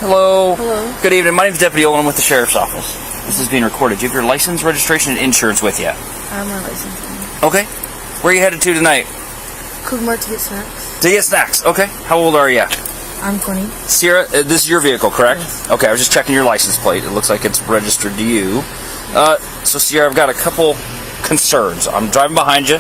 Hello. Hello. Good evening. My name is Deputy Owen. I'm with the Sheriff's Office. This is being recorded. Do you have your license, registration, and insurance with you? I have my license. Okay. Where are you headed to tonight? Kugmar to get snacks. To get snacks. Okay. How old are you? I'm 20. Sierra, this is your vehicle, correct? Yes. Okay, I was just checking your license plate. It looks like it's registered to you. So Sierra, I've got a couple concerns. I'm driving behind you,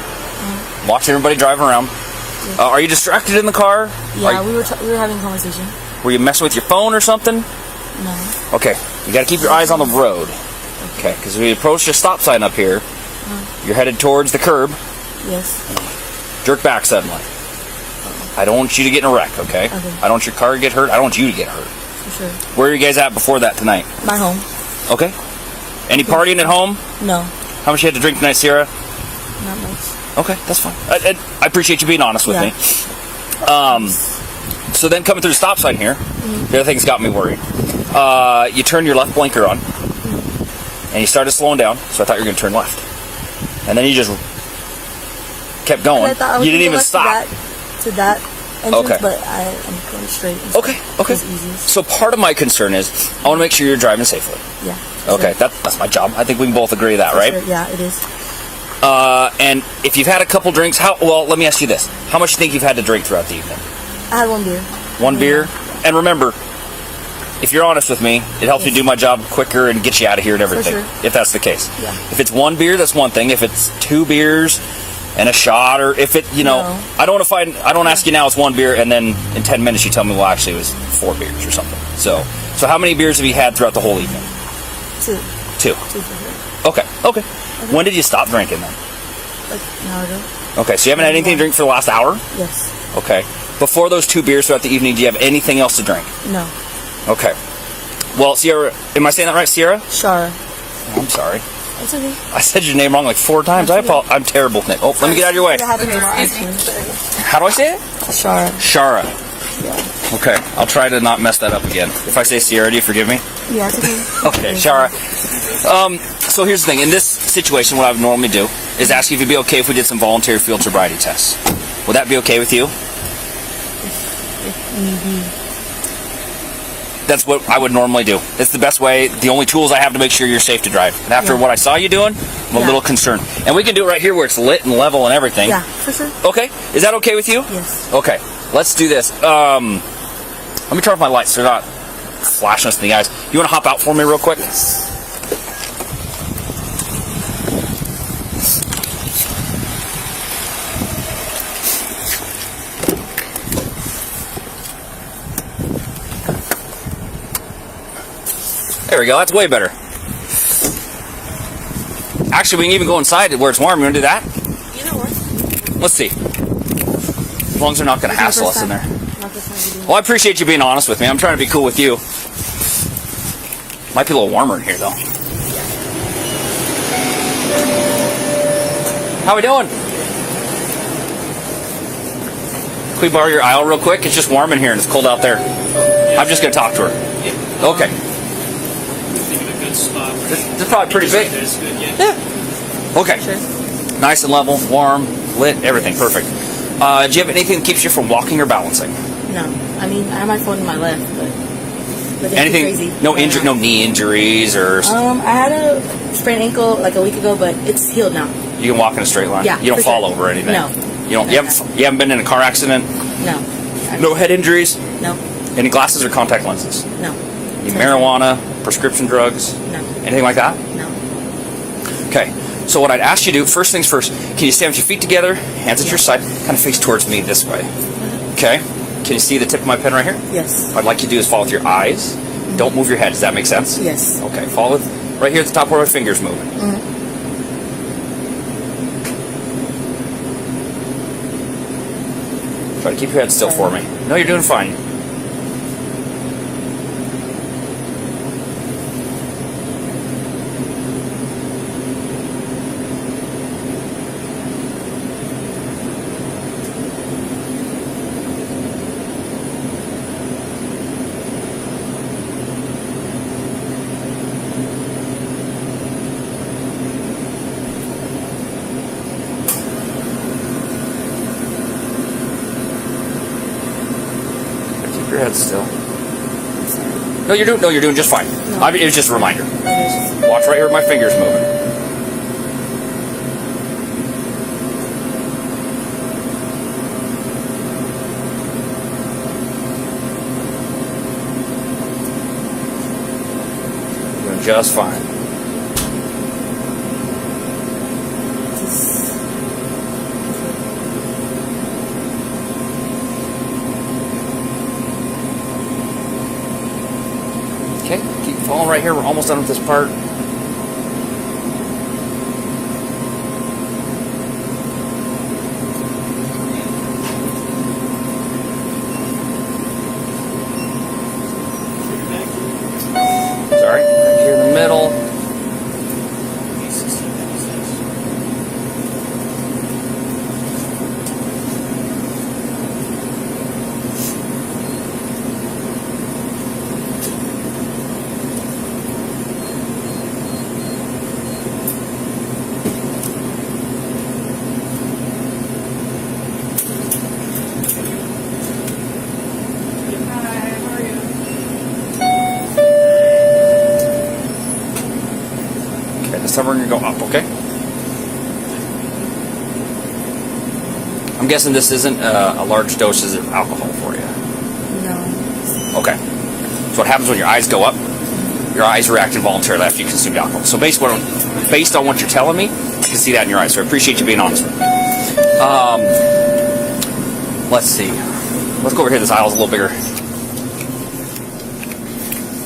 watching everybody drive around. Yes. Are you distracted in the car? Yeah, we were having a conversation. Were you messing with your phone or something? No. Okay, you got to keep your eyes on the road. Okay, because we approach the stop sign up here. You're headed towards the curb. Yes. Jerk back suddenly. I don't want you to get in a wreck, okay? Okay. I don't want your car to get hurt. I don't want you to get hurt. For sure. Where are you guys at before that tonight? My home. Okay. Any partying at home? No. How much you had to drink tonight, Sierra? Not much. Okay, that's fine. I appreciate you being honest with Yeah. me. So then coming through the stop sign here, the other thing's got me worried. You turned your left blinker on, and you started slowing down, so I thought you were going to turn left. And then you just kept going. I thought I was You didn't gonna even go stop. to that entrance, Okay. but I'm going straight. Okay, okay. It's easiest. So part of my concern is I want to make sure you're driving safely. Yeah. Okay, that's my job. I think we can both agree to that, right? Sure. Yeah, it is. And if you've had a couple drinks, well, let me ask you this. How much do you think you've had to drink throughout the evening? I had one beer. One beer? And remember, if you're honest with me, it helps me do my job quicker and get you out of here and everything, sure. if that's the case. Yeah. If it's one beer, that's one thing. If it's two beers and a shot, or if it, No. I don't want to I don't ask you now it's one beer, and then in 10 minutes you tell me, well, actually it was 4 beers or something. So how many beers have you had throughout the whole evening? 2. 2. 2 for sure. Okay. When did you stop drinking then? Like an hour ago. Okay, so you haven't had anything to drink for the last hour? Yes. Okay. Before those 2 beers throughout the evening, do you have anything else to drink? No. Okay. Well, Sierra, am I saying that right, Sierra? Shara. Oh, I'm sorry. It's okay. I said your name wrong like 4 times. I'm terrible with it. Oh, let me get out of your way. It happened in my ice cream. How do I say it? Shara. Shara. Yeah. Okay, I'll try to not mess that up again. If I say Sierra, do you forgive me? Yeah, it's okay. Okay, Shara. So here's the thing. In this situation, what I would normally do is ask you if you'd be okay if we did some voluntary field sobriety tests. Would that be okay with you? If need be. That's what I would normally do. It's the best way. The only tools I have to make sure you're safe to drive. And after what I saw you doing, I'm a little concerned. And we can do it right here where it's lit and level and everything. Yeah, for sure. Okay. Is that okay with you? Yes. Okay. Let's do this. Let me turn off my lights so they're not flashing us in the eyes. You want to hop out for me real quick? Yes. There we go. That's way better. Actually, we can even go inside where it's warm. You want to do that? Either one. Let's see. As long as they're not going to hassle us in there. Not the time to do. Well, I appreciate you being honest with me. I'm trying to be cool with you. Might be a little warmer in here, though. How we doing? Can we borrow your aisle real quick? It's just warm in here and it's cold out there. I'm just going to talk to her. Okay. This is probably pretty big. Yeah. Okay. Sure. Nice and level, warm, lit, everything. Perfect. Do you have anything that keeps you from walking or balancing? No. I mean, I have my phone in my left, but it's Anything? crazy. No injury, no knee injuries, or I had a sprained ankle like a week ago, but it's healed now. you can walk in a straight line. Yeah, You don't for fall sure. over or anything. No. You haven't been in a car accident. No. No head injuries. No. Any glasses or contact lenses. No. Any marijuana, prescription drugs. No. Anything like that. No. Okay. So what I'd ask you to do, first things first, can you stand with your feet together, hands at your side, kind of face towards me this way. Okay? Can you see the tip of my pen right here? Yes. What I'd like you to do is follow with your eyes. Don't move your head. Does that make sense? Yes. Okay. Follow with right here at the top where my finger's moving. Try to keep your head still for me. No, you're doing fine. Keep your head still. No, you're doing just fine. It was just a reminder. Watch right here with my fingers moving. Doing just fine. Okay, keep following right here. We're almost done with this part. Sorry, right here in the middle. Okay, this time we're going to go up, okay? I'm guessing this isn't a large dosage of alcohol for you. No. Okay. So what happens when your eyes go up? Your eyes react involuntarily after you consume alcohol. So based on what you're telling me, I can see that in your eyes. So I appreciate you being honest with me. Let's see. Let's go over here. This aisle's a little bigger.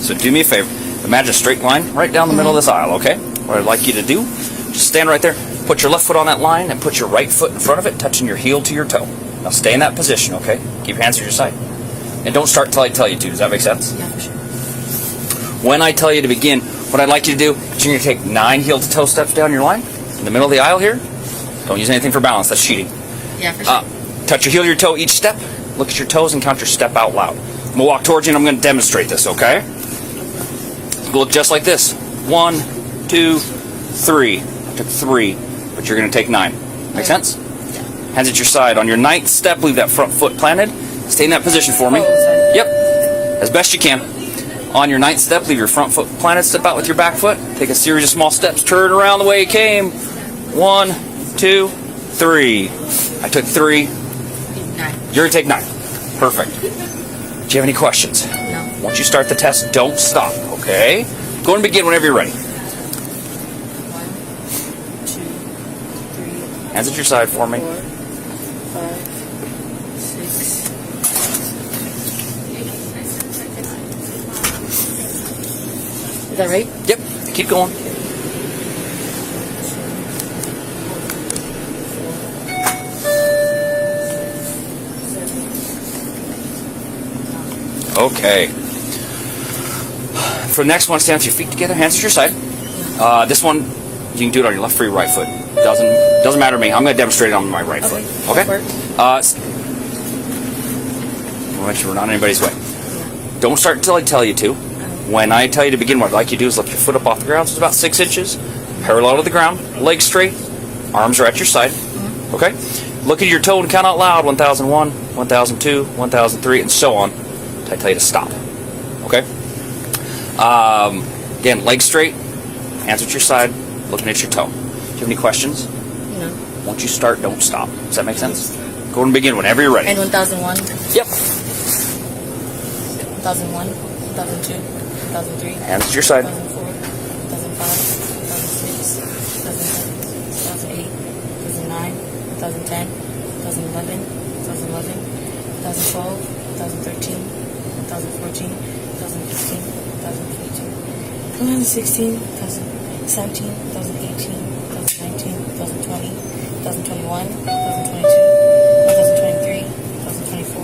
So do me a favor. Imagine a straight line right down the middle of this aisle, okay? What I'd like you to do, just stand right there, put your left foot on that line, and put your right foot in front of it, touching your heel to your toe. Now stay in that position, okay? Keep your hands to your side. And don't start till I tell you to. Does that make sense? Yeah, for sure. When I tell you to begin, what I'd like you to do is you're going to take 9 heel-to-toe steps down your line. In the middle of the aisle here. Don't use anything for balance. That's cheating. Yeah, for sure. Touch your heel to your toe each step. Look at your toes and count your step out loud. I'm going to walk towards you and I'm going to demonstrate this, okay? It'll look just like this. 1, 2, 3. I took 3, but you're going to take 9. Make sense? Yeah. Hands at your side. On your 9th step, leave that front foot planted. Stay in that position for me. Oh, sorry. Yep. As best you can. On your 9th step, leave your front foot planted. Step out with your back foot. Take a series of small steps. Turn around the way you came. 1, 2, 3. I took 3. 9. You're going to take 9. Perfect. Do you have any questions? No. Once you start the test, don't stop, okay? Go and begin whenever you're ready. 1, 2, 3. Hands at your side for me. 4, 5, 6. Is that right? Yep. Keep going. Okay. For the next one, stand with your feet together, hands at your side. This one, you can do it on your left or your right foot. Doesn't matter to me. I'm going to demonstrate it on my right foot. Okay? We'll make sure we're not in anybody's way. Don't start until I tell you to. When I tell you to begin, what I'd like you to do is lift your foot up off the ground. So it's about 6 inches. Parallel to the ground. Legs straight. Arms are at your side. Okay? Look at your toe and count out loud. 1001, 1002, 1003, and so on. Until I tell you to stop. Okay? Again, legs straight. Hands at your side. Looking at your toe. Do you have any questions? No. Once you start, don't stop. Does that make sense? Go and begin whenever you're ready. And 1001? Yep. 1001, 1002, 2003. Hands at your side. 2004, 2005, 2006, 2007, 2008, 2009, 2010, 2011, 2011, 2012, 2013, 2014, 2015, 2015, 2016, 2017, 2018, 2019, 2020, 2021, 2022, 2023, 2024,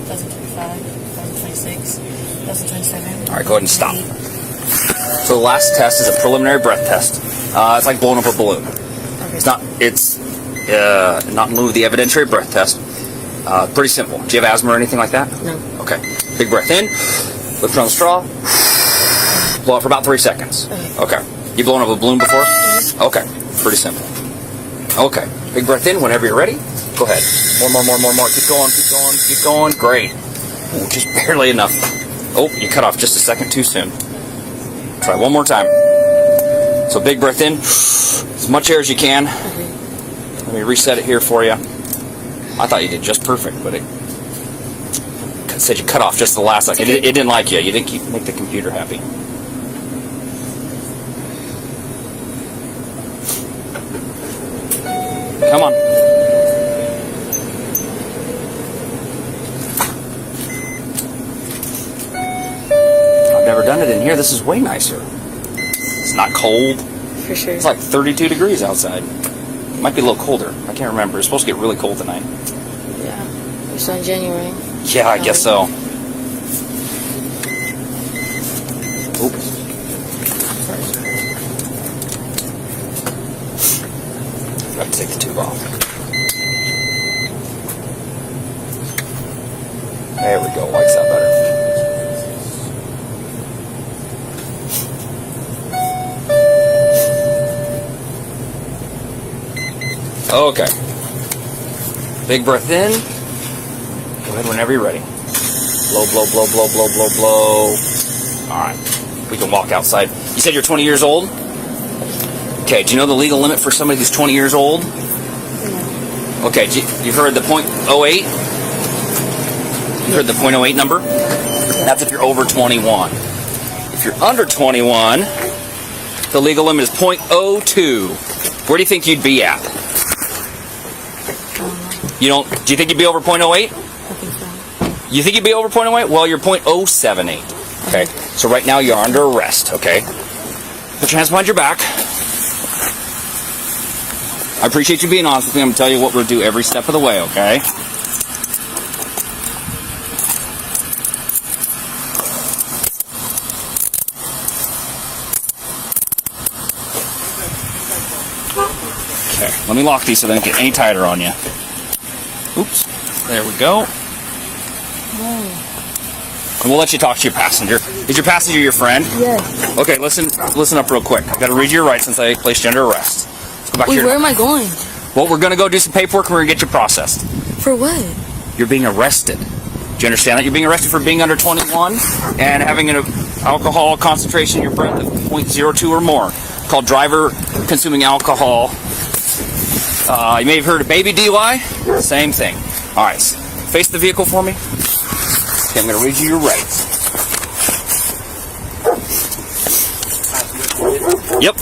2025, 2026, 2027. All right, go ahead and stop. So the last test is a preliminary breath test. It's like blowing up a balloon. Okay. It's not in lieu of the evidentiary breath test. Pretty simple. Do you have asthma or anything like that? No. Okay. Big breath in. Lift on the straw. Blow out for about 3 seconds. Okay. You blown up a balloon before? Okay. Pretty simple. Okay. Big breath in. Whenever you're ready, go ahead. More. Keep going. Keep going. Keep going. Great. Ooh, just barely enough. Oh, you cut off just a second too soon. Try one more time. So big breath in, as much air as you can. Let me reset it here for you. I thought you did just perfect, but it said you cut off just the last second. It didn't like you. You didn't make the computer happy. Come on. I've never done it in here. This is way nicer. It's not cold. For sure. It's like 32 degrees outside. Might be a little colder. I can't remember. It's supposed to get really cold tonight. Yeah. It's on January. Yeah, I guess so. Oops. Got to take the tube off. There we go. Likes that better. Okay. Big breath in. Go ahead whenever you're ready. Blow, blow, blow, blow, blow, blow, blow. Alright. We can walk outside. You said you're 20 years old? Okay, do you know the legal limit for somebody who's 20 years old? Okay, you've heard the .08? You heard the .08 number? That's if you're over 21. If you're under 21, the legal limit is .02. Where do you think you'd be at? Do you think you'd be over .08? I think so. You think you'd be over .08? Well, you're .078. Okay, so right now you're under arrest, okay? Put your hands behind your back. I appreciate you being honest with me. I'm going to tell you what we'll do every step of the way, okay? Okay, let me lock these so they don't get any tighter on you. Oops, there we go. And we'll let you talk to your passenger. Is your passenger your friend? Yes. Okay, listen up real quick. I've got to read you your rights since I placed you under arrest. Let's go back Wait, here. where am I going? Well, we're going to go do some paperwork and we're going to get you processed. For what? You're being arrested. Do you understand that? You're being arrested for being under 21 and having an alcohol concentration in your breath of .02 or more. Called driver consuming alcohol. You may have heard of baby DUI. Same thing. All right. Face the vehicle for me. Okay, I'm going to read you your rights. Yep.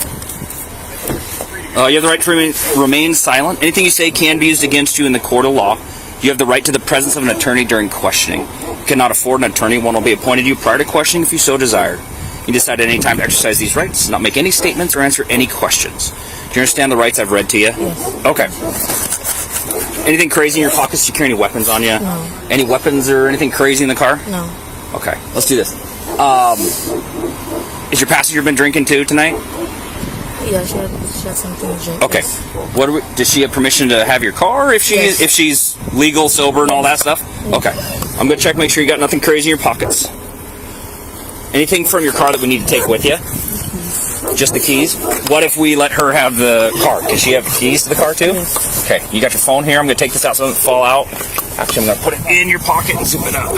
You have the right to remain silent. Anything you say can be used against you in the court of law. You have the right to the presence of an attorney during questioning. You cannot afford an attorney. One will be appointed to you prior to questioning if you so desire. You decide at any time to exercise these rights, not make any statements or answer any questions. Do you understand the rights I've read to you? Yes. Okay. Anything crazy in your pockets? Do you carry any weapons on you? No. Any weapons or anything crazy in the car? No. Okay, let's do this. Has your passenger been drinking too tonight? Yeah, she had something to drink. Okay. Yes. Does she have permission to have your car if Yes. if she's legal, sober, and all that stuff? Okay. I'm gonna check, make sure you got nothing crazy in your pockets. Anything from your car that we need to take with you? Just the keys? What if we let her have the car? Does she have the keys to the car too? Yes. Okay. You got your phone here. I'm gonna take this out so it doesn't fall out. Actually, I'm gonna put it in your pocket and zip it up.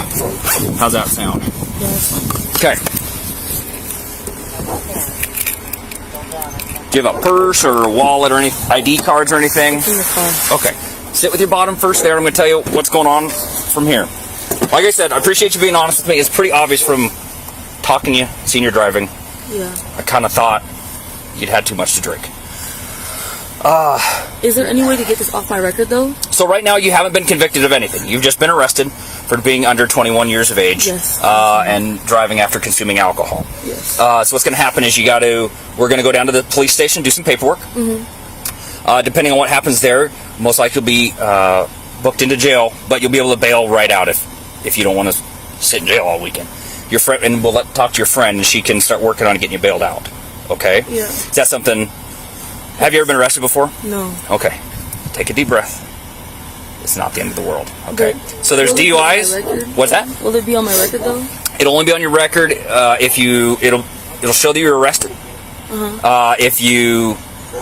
How's that sound? Yes. Okay. Do you have a purse or a wallet or any ID cards or anything? In the car. Okay. Sit with your bottom first there. I'm going to tell you what's going on from here. Like I said, I appreciate you being honest with me. It's pretty obvious from talking to you, seeing your driving. Yeah. I kind of thought you'd had too much to drink. Is there any way to get this off my record though? So right now you haven't been convicted of anything. You've just been arrested for being under 21 years of age. Yes. And driving after consuming alcohol. Yes. So what's going to happen is we're going to go down to the police station, do some paperwork. Depending on what happens there, most likely you'll be booked into jail, but you'll be able to bail right out if you don't want to sit in jail all weekend. Your friend, and we'll talk to your friend, and she can start working on getting you bailed out. Okay? Yeah. Is that something? Have you ever been arrested before? No. Okay. Take a deep breath. It's not the end of the world. Okay. But So there's will it be on my DUIs. record? What's that? Will it be on my record though? It'll only be on your record if it'll show that you were arrested.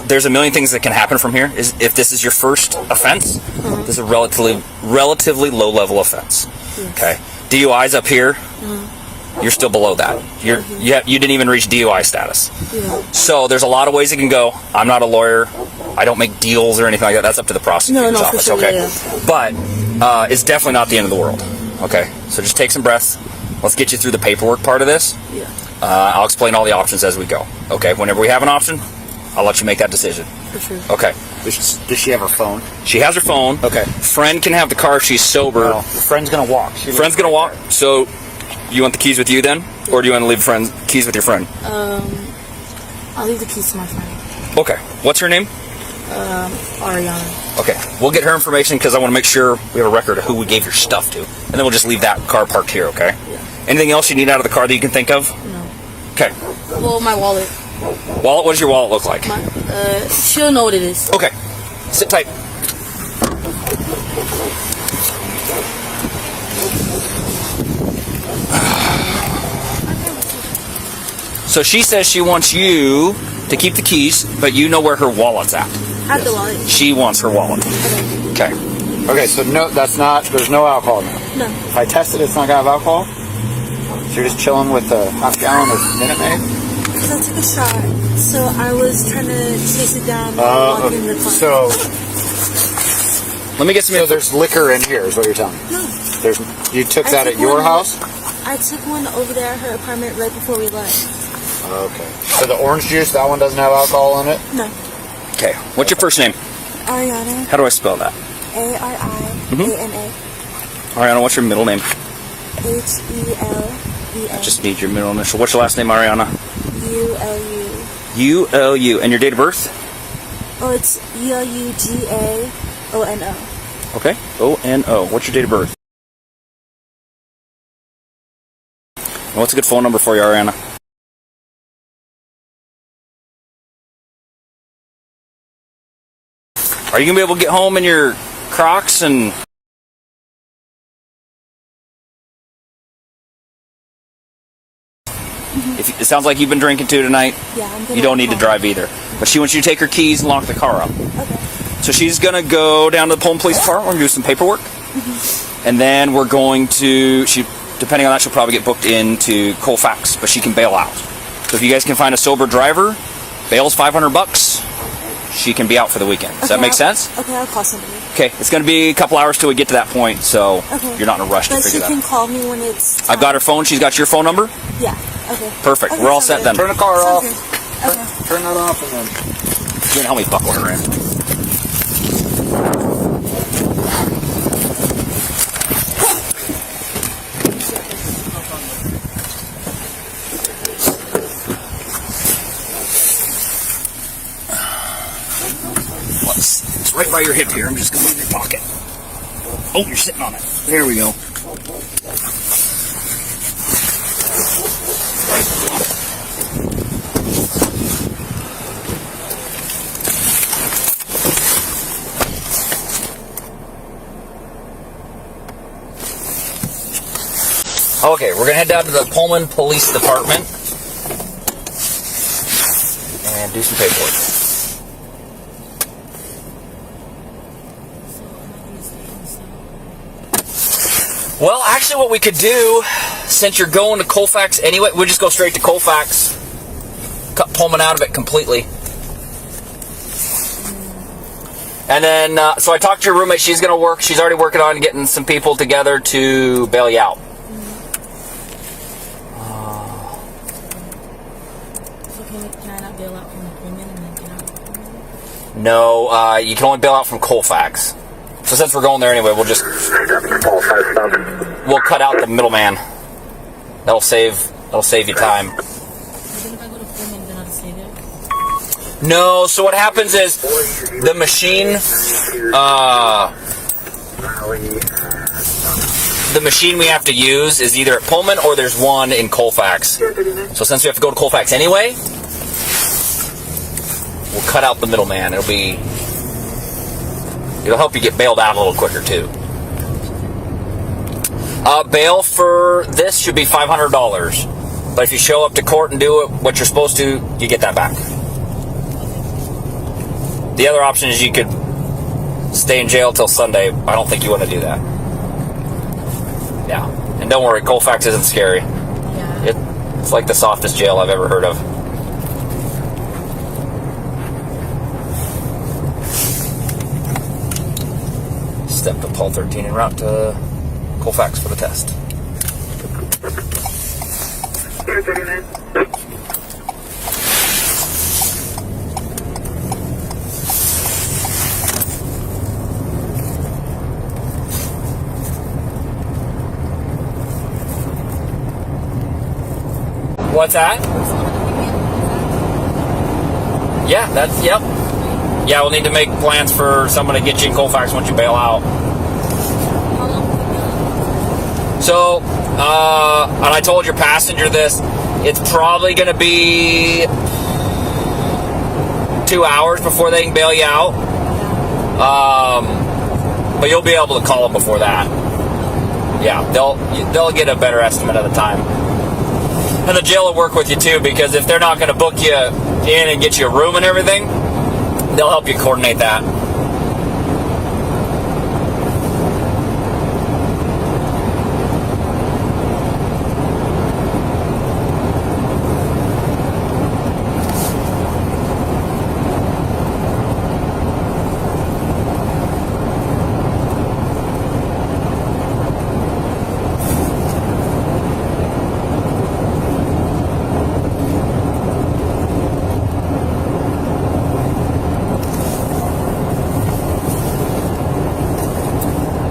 There's a million things that can happen from here. If this is your first offense, this is a relatively low level offense. Yes. Okay, DUI's up here. you're still below that. You didn't even reach DUI status. Yeah. So there's a lot of ways it can go. I'm not a lawyer. I don't make deals or anything like that. That's up to the prosecutor's for office. sure, Okay, yeah. but it's definitely not the end of the world. Okay, so just take some breaths. Let's get you through the paperwork part of this. Yeah. I'll explain all the options as we go. Okay, whenever we have an option, I'll let you make that decision. For sure. Okay. Does she have her phone? She has her phone. Okay. Friend can have the car if she's sober. No, friend's gonna walk. Friend's gonna walk. So, you want the keys with you then, or do you want to leave keys with your friend? I'll leave the keys to my friend. Okay. What's her name? Ariana. Okay. We'll get her information because I want to make sure we have a record of who we gave your stuff to, and then we'll just leave that car parked here. Okay. Yeah. Anything else you need out of the car that you can think of? No. Okay. Well, my wallet. Wallet. What does your wallet look like? She'll know what it is. Okay. Sit tight. So she says she wants you to keep the keys, but you know where her wallet's at. I have the wallet. She wants her wallet. Okay. Okay, so no, that's not. There's no alcohol now. No. If I test it, it's not gonna have alcohol. So you're just chilling with a half gallon of Minute Maid. Because I took a shot, so I was trying to chase it down while walking the car. So Let me get some. there's liquor in here, is what you're telling me. No, You took I that took at your one- house. I took one over there at her apartment right before we left. Okay. So the orange juice, that one doesn't have alcohol in it. No, Okay. What's your first name? Ariana, How do I spell that? Ariana, Ariana, what's your middle name? Helena, I just need your middle initial. What's your last name, Ariana? Ulu. U-L-U. And your date of birth? Oh, it's Eugano. Okay. O-N-O. What's your date of birth? And what's a good phone number for you, Ariana? Are you going to be able to get home in your Crocs and... It sounds like you've been drinking too tonight. Yeah, I'm gonna. You don't need to drive either. But she wants you to take her keys and lock the car up. Okay. So she's going to go down to the Pullman Police Department. We're going to do some paperwork. And then we're going to... Depending on that, she'll probably get booked into Colfax, but she can bail out. So if you guys can find a sober driver, bail's $500. She can be out for the weekend. Does that make sense? Okay, I'll call somebody. Okay, it's going to be a couple hours till we get to that point, so Okay. you're not in a rush to But figure she that can out. call me when it's. I've got her phone. She's got your phone number. Yeah. Okay. Perfect. Okay, We're all sounds set good. then. Turn the car off. Sounds good. Okay. Turn that off and then. You're going to help me buckle her in. It's right by your hip here. I'm just going to move your pocket. Oh, you're sitting on it. There we go. Okay, we're going to head down to the Pullman Police Department and do some paperwork. Well, actually, what we could do, since you're going to Colfax anyway, we'll just go straight to Colfax, cut Pullman out of it completely. And then, so I talked to your roommate. She's going to work. She's already working on getting some people together to bail you out. So can I not bail out from the Pullman and then get out? No, you can only bail out from Colfax. So since we're going there anyway, we'll just we'll cut out the middleman. That'll save you time. But then if I go to Pullman, then I'll just stay there. No, so what happens is the machine we have to use is either at Pullman or there's one in Colfax. So since we have to go to Colfax anyway, we'll cut out the middleman. It'll help you get bailed out a little quicker too. Bail for this should be $500, but if you show up to court and do what you're supposed to, you get that back. The other option is you could stay in jail till Sunday. I don't think you want to do that. Yeah, and don't worry, Colfax isn't scary. Yeah, It's like the softest jail I've ever heard of. Step to Paul 13 en route to Colfax for the test. What's that? Yeah, that's, yep. Yeah, we'll need to make plans for someone to get you in Colfax once you bail out. So, and I told your passenger this, it's probably going to be 2 hours before they can bail you out. But you'll be able to call them before that. Yeah, they'll get a better estimate of the time. And the jail will work with you too, because if they're not going to book you in and get you a room and everything, they'll help you coordinate that.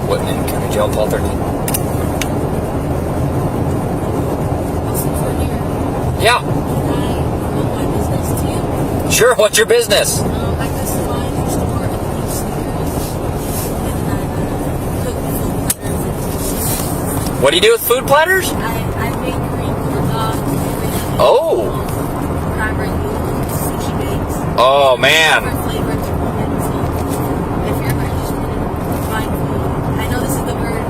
Whitman County Jail, Paul 13. Yeah. Can I promote my business to you? Sure, what's your business? I customize your store and make sneakers. And I cook food platters. What do you do with food platters? I make Korean bulldog, Korean Oh. crab rangoon, sushi bakes. Oh, man. Different flavors. So if you're ever interested in buying food, I know this is the word.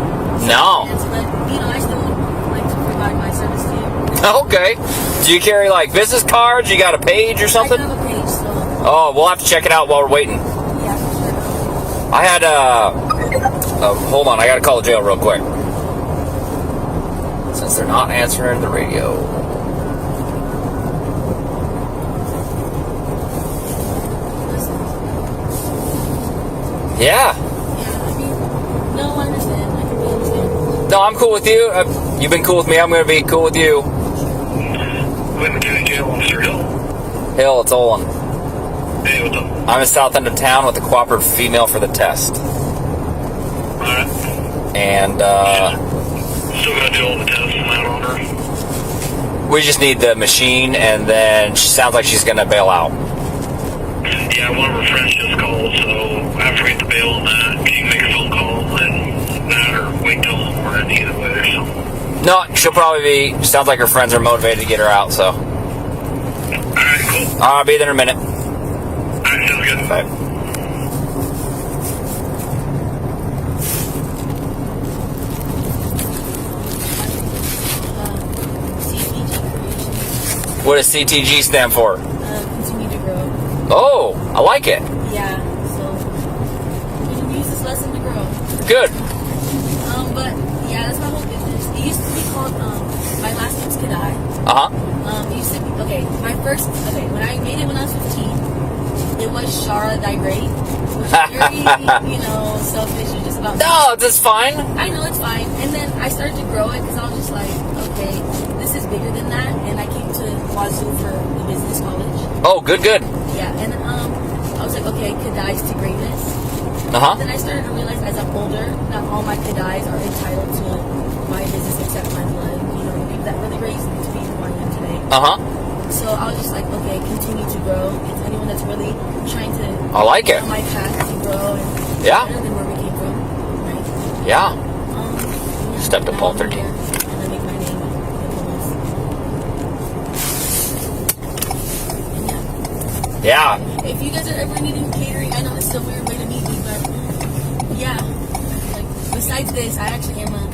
No. But I still like to provide my service to you. Okay. Do you carry like business cards? You got a page or something? I do have a page, so Oh, we'll have to check it out while we're waiting. yeah, for sure. I had hold on, I gotta call the jail real quick. Since they're not answering the radio. Yeah. Yeah, I mean, no, I understand. I can understand. No, I'm cool with you. You've been cool with me. I'm gonna be cool with you. Whitman County Jail, Officer Hill. Hill, it's Olin. Hey, what's up? I'm in south end of town with a cooperative female for the test. Alright. And Still gotta do all the tests and that on her. we just need the machine, and then she sounds like she's gonna bail out. Yeah, one of her friends just called, so after we get the bail on that, she can make a phone call and that or wait till the morning, either way or something. No, she'll probably be, sounds like her friends are motivated to get her out, so. Alright, cool. I'll be there in a minute. Alright, sounds good. Bye. CTG Creations, What does CTG stand for? continue to grow. Oh, I like it. Yeah, so we can use this lesson to grow. Good. But yeah, that's my whole business. It used to be called my last name's Kadai. Uh-huh. It used to be when I made it when I was 15, it was Shara Thy Great, which is very selfish and just about No, that's fine. I know it's fine. And then I started to grow it because I was just like, okay, this is bigger than that. And I came to Wazoo for the business college. Oh, good. Yeah, and I was like, okay, Kadai's to greatness. Uh-huh. Then I started to realize as I'm older, not all my Kadais are entitled to my business except my blood. The people that really raised me to be who I am today. Uh-huh. So I was just like, okay, continue to grow. It's anyone that's really trying to I like it. on my path to grow and Yeah. better than where we came from, right? Yeah. Yeah, Step to now Paul I'm 13. here, and I make my name in the most. Yeah. If you guys are ever needing catering, I know it's a weird way to meet me, but yeah. Like besides this, I actually am a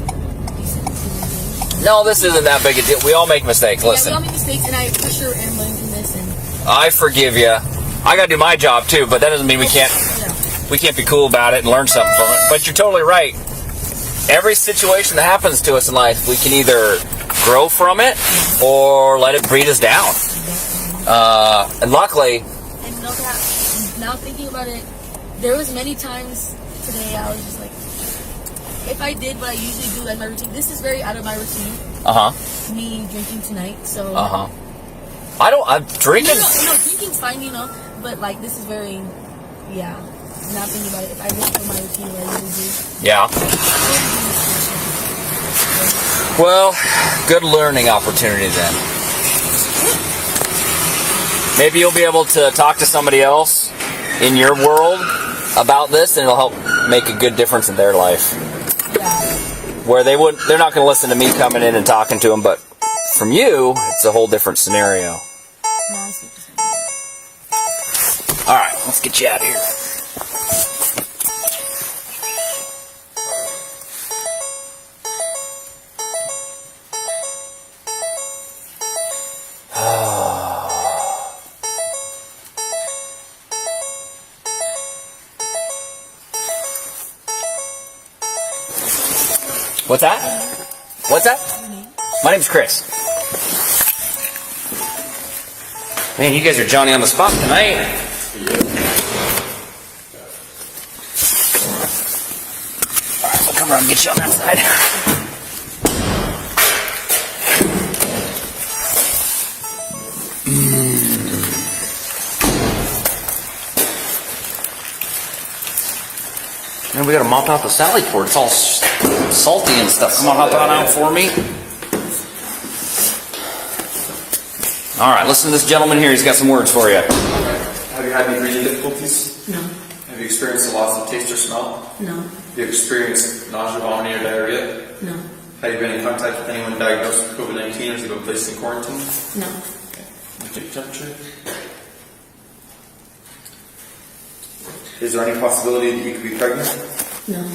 decent human being. No, this isn't that big a deal. We all make mistakes. Yeah, we Listen, all make mistakes, and I for sure am learning this. And I forgive you. I gotta do my job too, but that doesn't mean we can't be cool about it and learn something from it. But you're totally right. Every situation that happens to us in life, we can either grow from it or let it breed us down. And luckily, And know that now thinking about it, there was many times today I was just like, if I did what I usually do as my routine, this is very out of my routine. Me drinking tonight, so. I'm drinking. No, drinking's fine, but like this is very, yeah. Now thinking about it, if I did for my routine what I usually do. Yeah. Well, good learning opportunity then. Maybe you'll be able to talk to somebody else in your world about this, and it'll help make a good difference in their life. Where they're not going to listen to me coming in and talking to them, but from you, it's a whole different scenario. All right, let's get you out of here. What's that? What's that? My name's Chris. Man, you guys are Johnny on the spot tonight. Alright, we'll come around and get you on that side. And we gotta mop out the salad port. It's all salty and stuff. Come on, hop on out for me. All right, listen to this gentleman here. He's got some words for you. Have you had any breathing difficulties? No. Have you experienced a loss of taste or smell? No. Have you experienced nausea, vomiting, or diarrhea? No. Have you been in contact with anyone diagnosed with COVID-19 or has you been placed in quarantine? No. Okay. Can you take your temperature? Is there any possibility that you could be pregnant? No.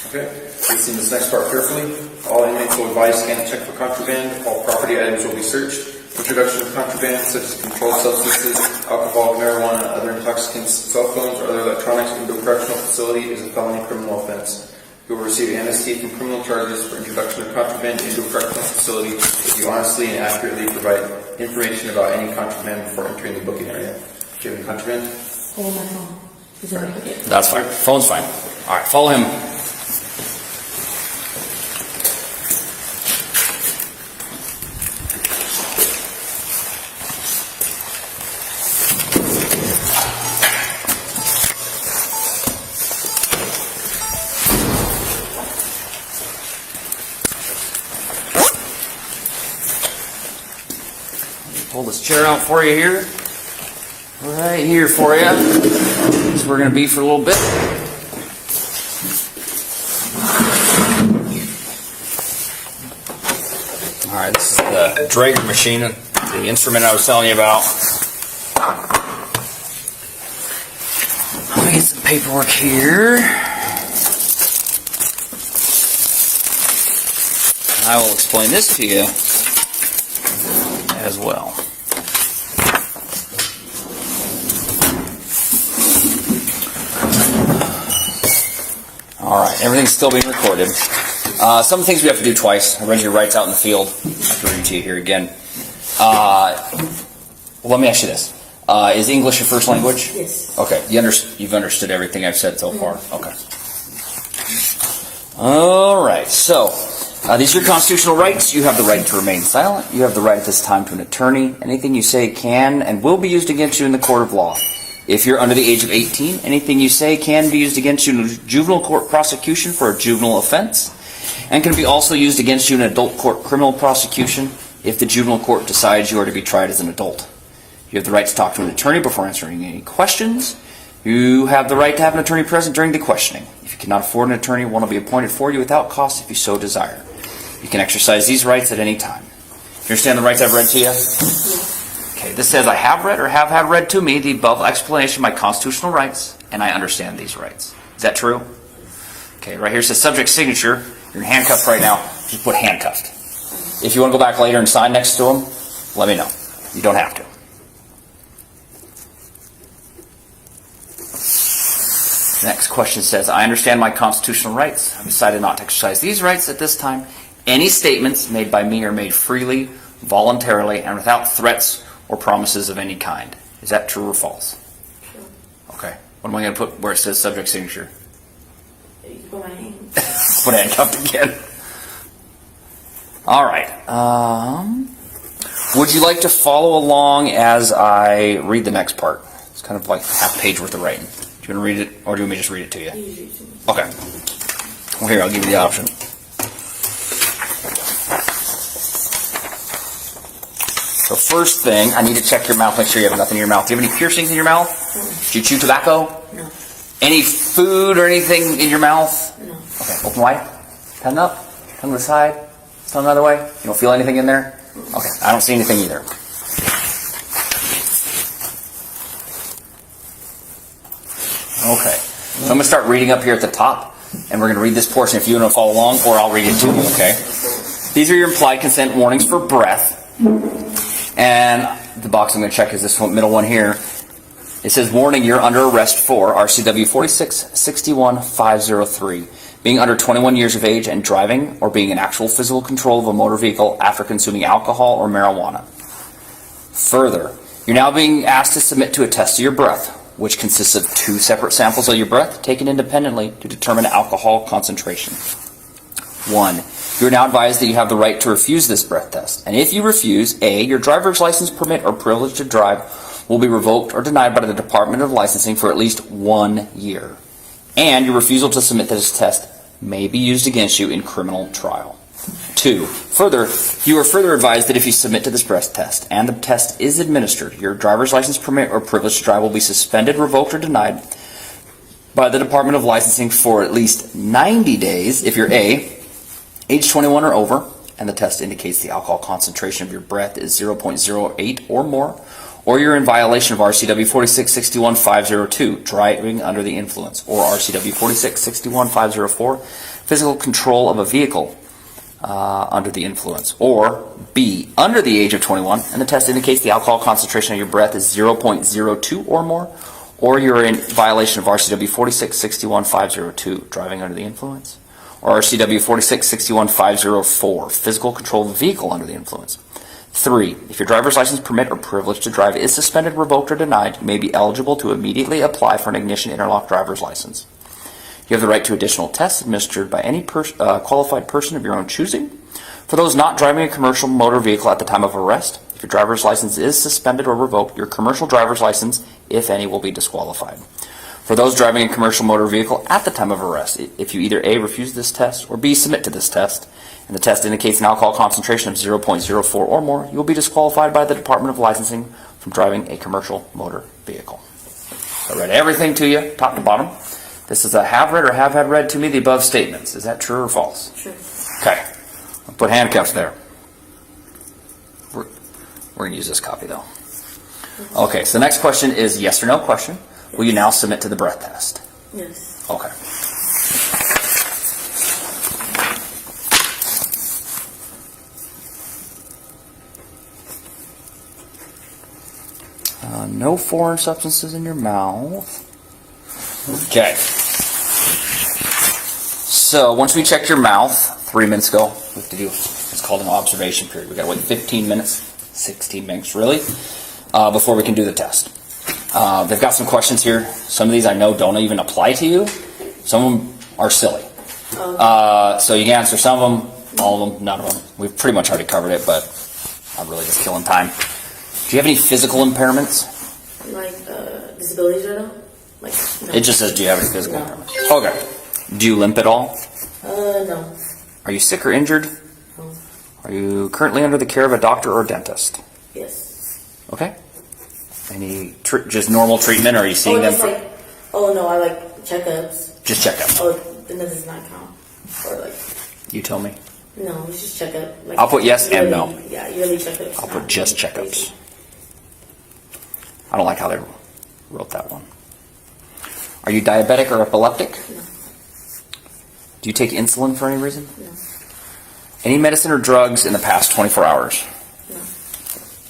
Okay. Please listen to this next part carefully. All inmates will advise scan and check for contraband. All property items will be searched. Introduction of contraband such as controlled substances, alcohol, marijuana, other intoxicants, cell phones, or other electronics into a correctional facility is a felony criminal offense. You will receive amnesty from criminal charges for introduction of contraband into a correctional facility if you honestly and accurately provide information about any contraband before entering the booking area. Do you have any contraband? Oh, my phone. Is that okay? That's fine. Phone's fine. All right, follow him. Pull this chair out for you here. Right here for you. So we're going to be for a little bit. All right, this is the Draeger machine, the instrument I was telling you about. Let me get some paperwork here. I will explain this to you as well. Alright, everything's still being recorded. Some things we have to do twice. I read your rights out in the field. I have to read it to you here again. Let me ask you this. Is English your first language? Yes. Okay, you've understood everything I've said so far? Okay. Alright, so these are your constitutional rights. You have the right to remain silent. You have the right at this time to an attorney. Anything you say can and will be used against you in the court of law. If you're under the age of 18, anything you say can be used against you in a juvenile court prosecution for a juvenile offense, and can be also used against you in an adult court criminal prosecution if the juvenile court decides you are to be tried as an adult. You have the right to talk to an attorney before answering any questions. You have the right to have an attorney present during the questioning. If you cannot afford an attorney, one will be appointed for you without cost if you so desire. You can exercise these rights at any time. You understand the rights I've read to you? Okay, this says I have read or have had read to me the above explanation of my constitutional rights, and I understand these rights. Is that true? Okay, right here it says subject signature. You're handcuffed right now. Just put handcuffed. If you want to go back later and sign next to them, let me know. You don't have to. The next question says, I understand my constitutional rights. I've decided not to exercise these rights at this time, Any statements made by me are made freely, voluntarily, and without threats or promises of any kind. Is that true or false? True. Okay. What am I going to put where it says subject signature? You can put my name. Put handcuffed again. All right. Would you like to follow along as I read the next part? It's kind of like half page worth of writing. Do you want to read it, or do you want me to just read it to you? You read it to me. Okay. Well, here, I'll give you the option. So first thing, I need to check your mouth, make sure you have nothing in your mouth. Do you have any piercings in your mouth? Do you chew tobacco? No. Any food or anything in your mouth? No. Okay, open wide. Tongue up. Tongue to the side. Tongue the other way. You don't feel anything in there? Okay, I don't see anything either. Okay, so I'm going to start reading up here at the top, and we're going to read this portion if you want to follow along, or I'll read it to you, okay? These are your implied consent warnings for breath. And the box I'm going to check is this one, middle one here. It says, warning, you're under arrest for RCW 4661503, being under 21 years of age and driving or being in actual physical control of a motor vehicle after consuming alcohol or marijuana. Further, you're now being asked to submit to a test of your breath, which consists of 2 separate samples of your breath taken independently to determine alcohol concentration. 1. You are now advised that you have the right to refuse this breath test. And if you refuse, A, your driver's license, permit, or privilege to drive will be revoked or denied by the Department of Licensing for at least 1 year. And your refusal to submit to this test may be used against you in criminal trial. 2. Further, you are further advised that if you submit to this breath test and the test is administered, your driver's license, permit, or privilege to drive will be suspended, revoked, or denied by the Department of Licensing for at least 90 days if you're A, age 21 or over, and the test indicates the alcohol concentration of your breath is 0.08 or more, or you're in violation of RCW 4661502, driving under the influence, or RCW 4661504, physical control of a vehicle under the influence, or B, under the age of 21, and the test indicates the alcohol concentration of your breath is 0.02 or more, or you're in violation of RCW 4661502, driving under the influence, or RCW 4661504, physical control of a vehicle under the influence. 3. If your driver's license, permit, or privilege to drive is suspended, revoked, or denied, you may be eligible to immediately apply for an ignition interlock driver's license. You have the right to additional tests administered by any qualified person of your own choosing. For those not driving a commercial motor vehicle at the time of arrest, if your driver's license is suspended or revoked, your commercial driver's license, if any, will be disqualified. For those driving a commercial motor vehicle at the time of arrest, if you either A, refuse this test, or B, submit to this test, and the test indicates an alcohol concentration of 0.04 or more, you will be disqualified by the Department of Licensing from driving a commercial motor vehicle. I read everything to you, top to bottom. This is a have read or have had read to me the above statements. Is that true or false? True. Okay. I'll put handcuffs there. We're going to use this copy, though. Okay, so the next question is yes or no question. Will you now submit to the breath test? Yes. Okay. No foreign substances in your mouth. Okay. So once we checked your mouth 3 minutes ago, we have to do it's called an observation period. We've got to wait 15 minutes, 16 minutes really, before we can do the test. They've got some questions here. Some of these I know don't even apply to you. Some of them are silly. So you can answer some of them, all of them, none of them. We've pretty much already covered it, but I'm really just killing time. Do you have any physical impairments? Like disabilities right now? Like no. It just says, do you have any physical No. impairments? Okay. Do you limp at all? No. Are you sick or injured? No. Are you currently under the care of a doctor or dentist? Yes. Okay. Any just normal treatment, or are you seeing them? Just like, no, I like checkups. Just checkup. Then that does not count. Or like, You tell me. no, it's just checkup. Like, I'll put yes and yearly- no. Yeah, yearly checkups. I'll put not just like checkups. crazy. I don't like how they wrote that one. Are you diabetic or epileptic? No. Do you take insulin for any reason? No. Any medicine or drugs in the past 24 hours? No.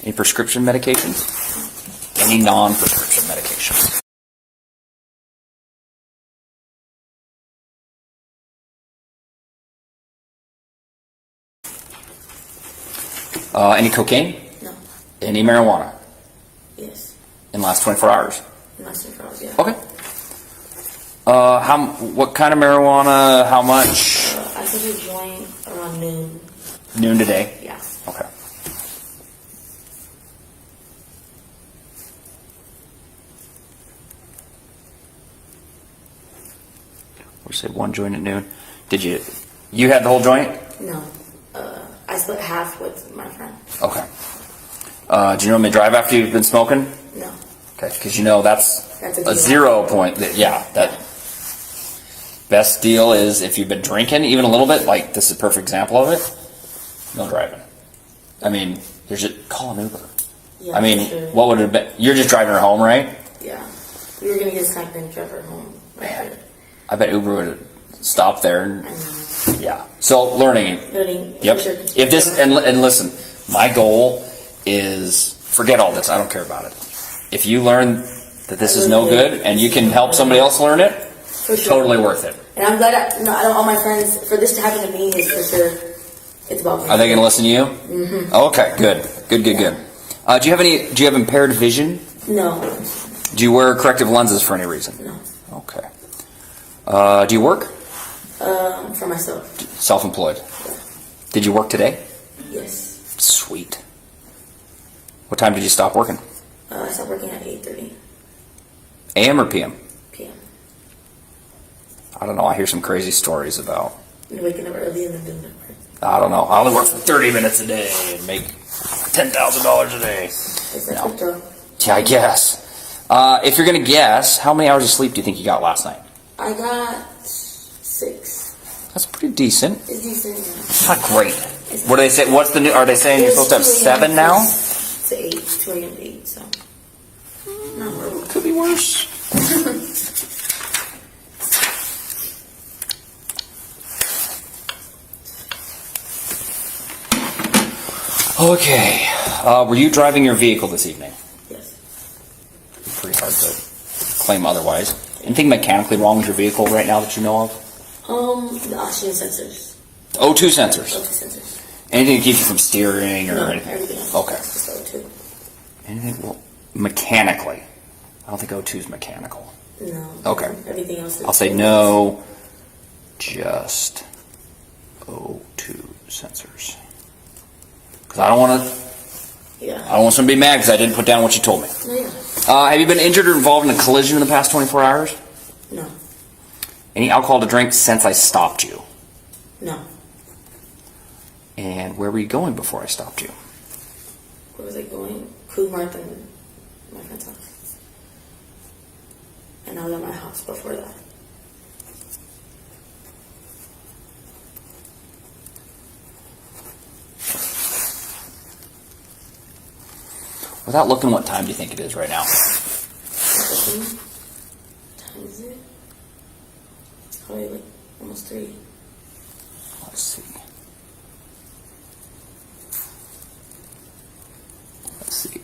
Any prescription medications? Any non-prescription medications? Any cocaine? No. Any marijuana Yes. in the last 24 hours? Last 24 hours, yeah. Okay. What kind of marijuana? How much? I took a joint around noon. Noon today. Yeah. Okay. We said one joint at noon. Did you had the whole joint? No. I split half with my friend. Okay. Do you normally drive after you've been smoking? No. Okay, because you know that's That's a a deal. 0 point. Yeah, that best deal is if you've been drinking even a little bit. Like this is a perfect example of it. No driving. I mean, there's just call an Uber. Yeah, I mean, for sure. what would it have been? You're just driving her home, right? Yeah. We were gonna get a snack and drive her home. Right there. I bet Uber would have stopped there. And, I know. yeah. So learning. Learning. Yep. for sure. If this and listen, my goal is forget all this. I don't care about it. If you learn that this is no good and you can help somebody else learn it, For sure. totally worth it. And I'm glad I don't all my friends, for this to happen to me is for sure, it's about me. Are they going to listen to you? Mm-hmm. Okay, good. Good. Do you have impaired vision? No. Do you wear corrective lenses for any reason? No. Okay. Do you work? For myself. Self-employed. Did you work today? Yes. Sweet. What time did you stop working? I stopped working at 8:30 AM or PM? p.m. I don't know. I hear some crazy stories about. And waking up early and then doing that work. I don't know. I only work for 30 minutes a day and make $10,000 a day. It's like No. crypto. Yeah, I guess. If you're going to guess, how many hours of sleep do you think you got last night? I got 6. That's pretty decent. It's decent. Yeah. It's not great. What do they say? What's the new? Are they saying you're It's supposed to have 2 a.m. 7 now? To 8. 2 a.m. to 8. So. Not horrible. Could be worse. Okay. Were you driving your vehicle this evening? Yes. Pretty hard to claim otherwise. Anything mechanically wrong with your vehicle right now that you know of? The oxygen sensors. O2 sensors. Focus sensors. Anything to keep you from steering or No, anything? everything else. Okay. Just O2. Anything well, mechanically? I don't think O2 is mechanical. No. Okay. Everything else. I'll say no. Just O2 sensors. Because I don't want to. Yeah. I don't want someone to be mad because I didn't put down what you told me. No, yeah. Have you been injured or involved in a collision in the past 24 hours? No. Any alcohol to drink since I stopped you? No. And where were you going before I stopped you? Where was I going? Coolmark and my friend's house. And I was at my house before that. Without looking, what time do you think it is right now? What time is it? It's probably like almost 3. Let's see.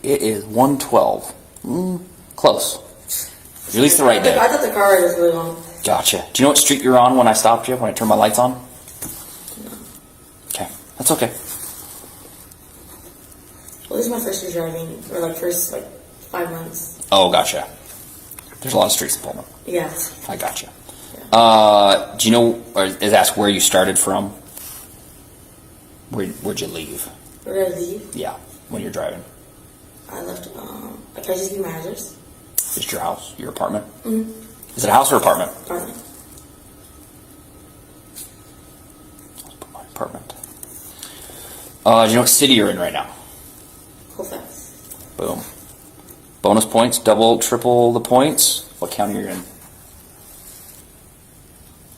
It is 1:12. Close. You're at least the right day. I thought the car ride was really long. Gotcha. Do you know what street you're on when I stopped you? When I turned my lights on? Okay. That's okay. Well, this is my first year driving, or like first 5 months. Oh, gotcha. There's a lot of streets in Pullman. Yeah. I gotcha. Do you know, or is asked where you started from? Where'd you leave? Where did I leave? Yeah, when you're driving. I left, I tried to give you my address. Just your house, your apartment? Mm-hmm. Is it a house or apartment? Apartment. Let's put my apartment. Do you know what city you're in right now? Colfax. Boom. Bonus points, double, triple the points. What county you're in?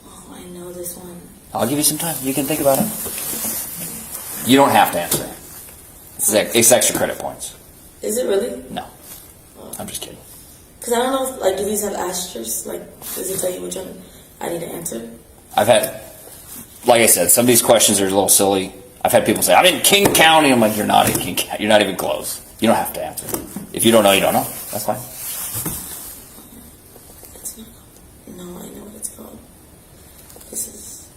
Oh, I know this one. I'll give you some time. You can think about it. You don't have to answer. It's extra credit points. Is it really? No. I'm just kidding. Because I don't know if, do these have asterisks? Does it tell you which one I need to answer? I've had, like I said, some of these questions are a little silly. I've had people say, I'm in King County. I'm like, you're not in King County. You're not even close. You don't have to answer. If you don't know, you don't know. That's fine. It's not. No, I know what it's called. This is.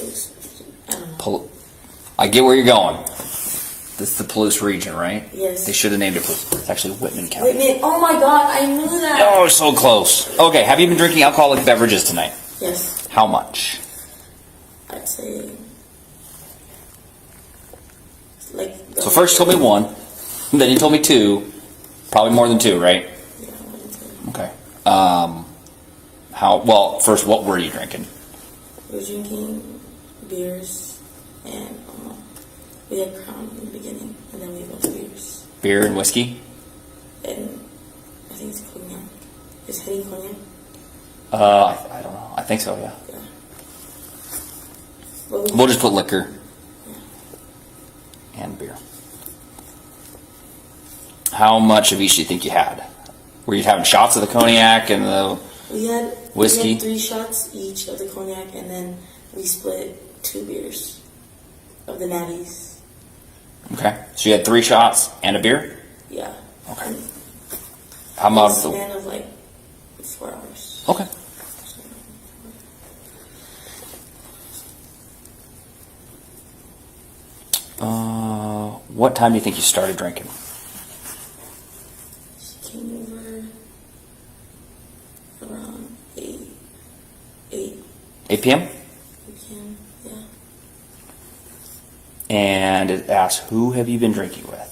I don't know. I get where you're going. This is the Palouse region, right? Yes. They should have named it Palouse. It's actually Whitman County. Whitman. Oh my God, I knew that. Oh, so close. Okay, have you been drinking alcoholic beverages tonight? Yes, How much? I'd say like. So first you told me 1, then you told me 2, probably more than 2, right? Yeah, 1 and 2. Okay. First, what were you drinking? We were drinking beers, and we had Crown in the beginning, and then we went to beers. Beer and whiskey? And I think it's cognac. Is Henny cognac? I don't know. I think so, yeah. Yeah. What was We'll just put liquor and beer. How much of each do you think you had? Were you having shots of the cognac and the we had whiskey? We had 3 shots each of the cognac, and then we split 2 beers of the natties. Okay. So you had 3 shots and a beer? Yeah. Okay. And How in a about span of like 4 hours. Okay. What time do you think you started drinking? She came over around 8 8 p.m.? p.m. Yeah. And it asked, who have you been drinking with?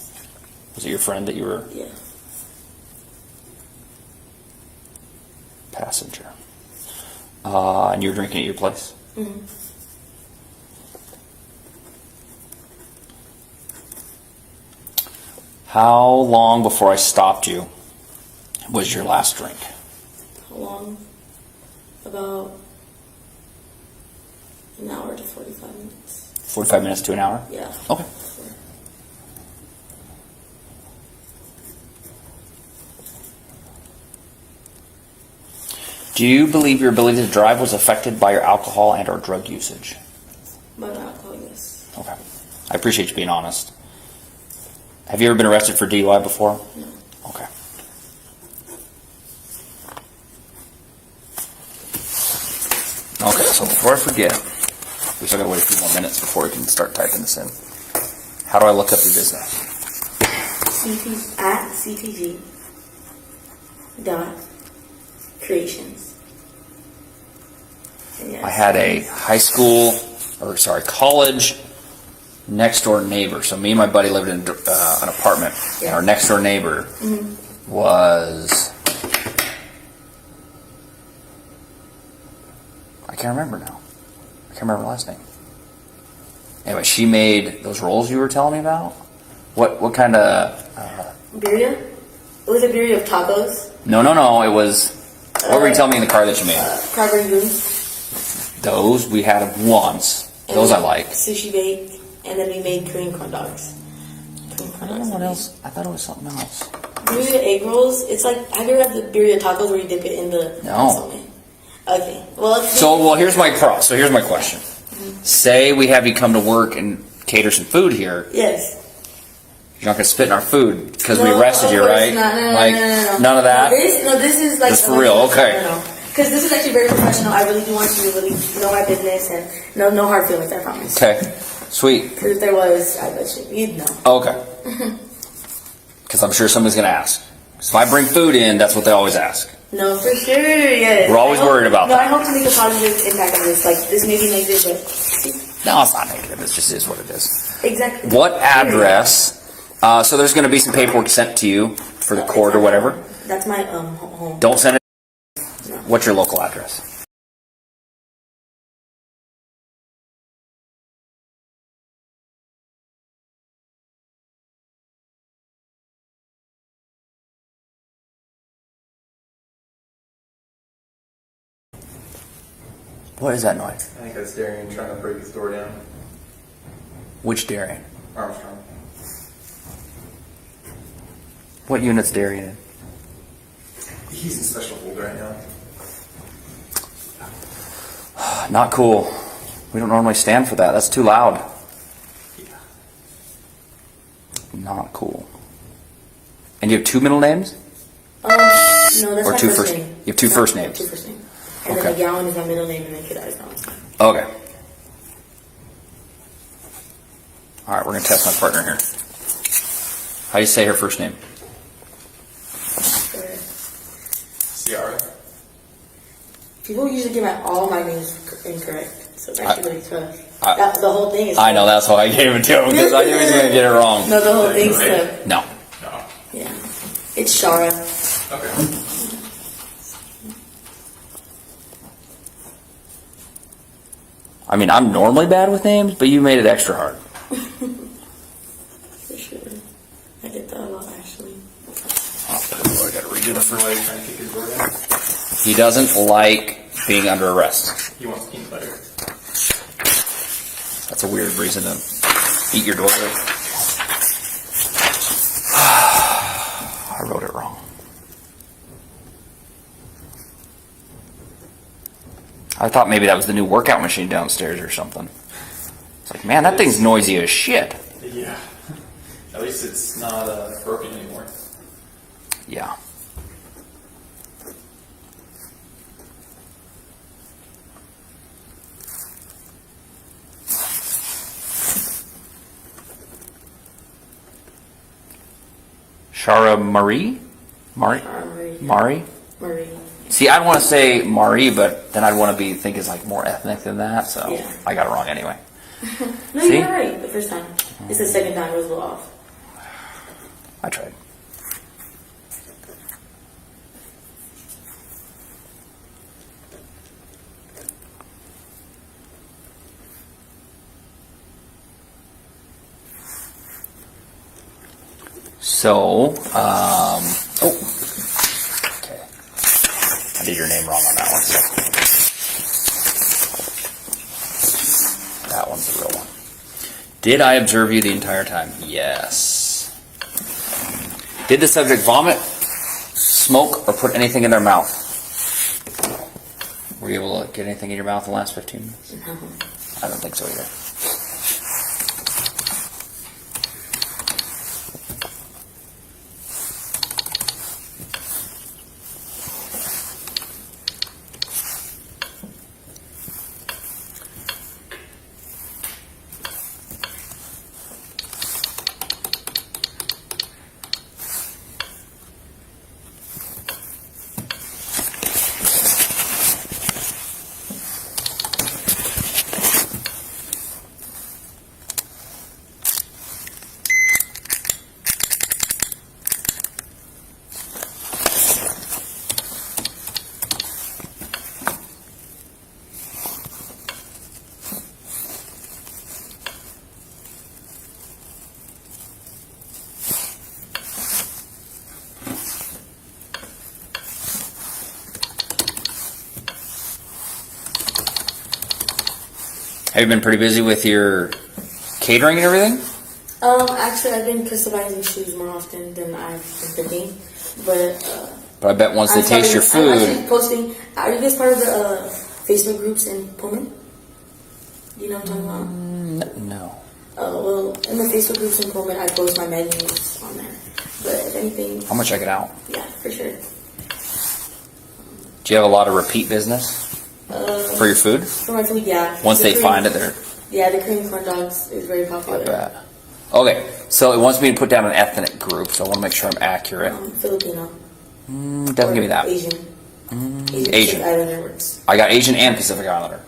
Was it your friend that you were Yeah. passenger? And you were drinking at your place? Mm-hmm. How long before I stopped you was your last drink? How long? About an hour to 45 minutes. 45 minutes to an hour? Yeah. Okay. Do you believe your ability to drive was affected by your alcohol and or drug usage? By the alcohol, yes. Okay. I appreciate you being honest. Have you ever been arrested for DUI before? No. Okay. Okay, so before I forget, we still gotta wait a few more minutes before we can start typing this in. How do I look up your business? At CTG dot creations. And yes. I had a college next door neighbor. So me and my buddy lived in an apartment, and our next door neighbor was, I can't remember now. I can't remember her last name. Anyway, she made those rolls you were telling me about. What kind of? Birria? It was a birria of tacos. No. It was. What were you telling me in the car that you made? Crab rangoons. Those we had once. Those I like. Sushi bake. And then we made Korean corn dogs. Korean corn I don't dogs. know what else. I thought it was something else. Birria egg rolls. It's like, have you ever had the birria tacos where you dip it in the No. consomme? Okay. Well, Here's my So here's my question. Say we have you come to work and cater some food here. yes. You're not gonna spit in our food because we No, arrested of you, course right? not. No, Like none of that. This is like This for real, okay. Because this is actually very professional. I really do want you to really know my business and no hard feelings. I promise. Okay, sweet. Because if there was, I bet you'd know. Okay. Because I'm sure somebody's gonna ask. 'Cause if I bring food in, that's what they always ask. No, for sure. Yes. We're always worried about that. that. I hope to make a positive impact on this. Like this may be negative, but No, it's not negative. It just is what it is. exactly. What address? So there's gonna be some paperwork sent to you for the court or whatever. That's my home. Don't send it. What's your local address? What is that noise? I think that's Darian trying to break his door down. Which Darian? Armstrong. What unit's Darian in? He's in special hold right now. Not cool. We don't normally stand for that. That's too loud. Not cool. And you have 2 middle names? No, that's Or my 2 first first- name. you have 2 first names? 2 first names. And Okay. then McGowan is my middle name, and then Kidai is my last name. Okay. All right, we're gonna test my partner here. How do you say her first name? Ciara. People usually get all my names incorrect, so it's actually really tough. I- The whole thing is. I know, that's why I gave it to him, because I knew he was gonna get it wrong. No, the whole thing's tough. No. No. Yeah, it's Shara. Okay. I mean, I'm normally bad with names, but you made it extra hard. For sure. I get that a lot, actually. Oh, I gotta redo the first. Why are you trying to kick his door down? He doesn't like being under arrest. He wants peanut butter. That's a weird reason to eat your door. I wrote it wrong. I thought maybe that was the new workout machine downstairs or something. It's like, man, that thing's noisy as shit. Yeah. At least it's not broken anymore. Yeah. Shara Marie? Mari? Mari? Marie. See, I'd want to say Marie, but then I'd want to be think it's like more ethnic than that, so Yeah. I got it wrong anyway. No, See? you're right. The first time. It's the second time it was a little off. I tried. So, oh, okay. I did your name wrong on that one. So. That one's the real one. Did I observe you the entire time? Yes. Did the subject vomit, smoke, or put anything in their mouth? Were you able to get anything in your mouth in the last 15 minutes? No. I don't think so either. Have you been pretty busy with your catering and everything? Actually, I've been customizing shoes more often than I've been cooking. But But I bet once they taste your I'm food, actually posting. Are you guys part of the Facebook groups in Pullman? Do you know what I'm talking about? no. Well, in the Facebook groups in Pullman, I post my menus on there. But if anything, I'm gonna check it out. yeah, for sure. Do you have a lot of repeat business for your food? For my food, yeah. Once The they Korean- find it, they're. Yeah, the Korean corn dogs is very I popular. bet. Okay, so it wants me to put down an ethnic group, so I want to make sure I'm accurate. Filipino. Doesn't give me that. Asian. Asian. Pacific Islander works. I got Asian and Pacific Islander.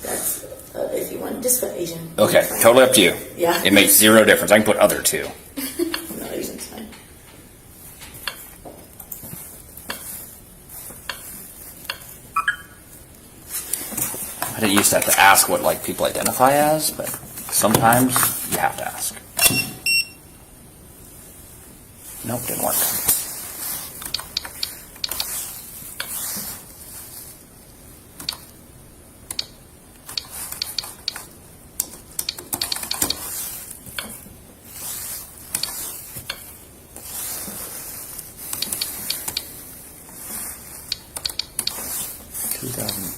That's if you want, just put Asian. Okay, It's fine. totally up to you. Yeah. It makes zero difference. I can put other too. No, Asian's fine. I didn't used to have to ask what like people identify as, but sometimes you have to ask. Nope, didn't work.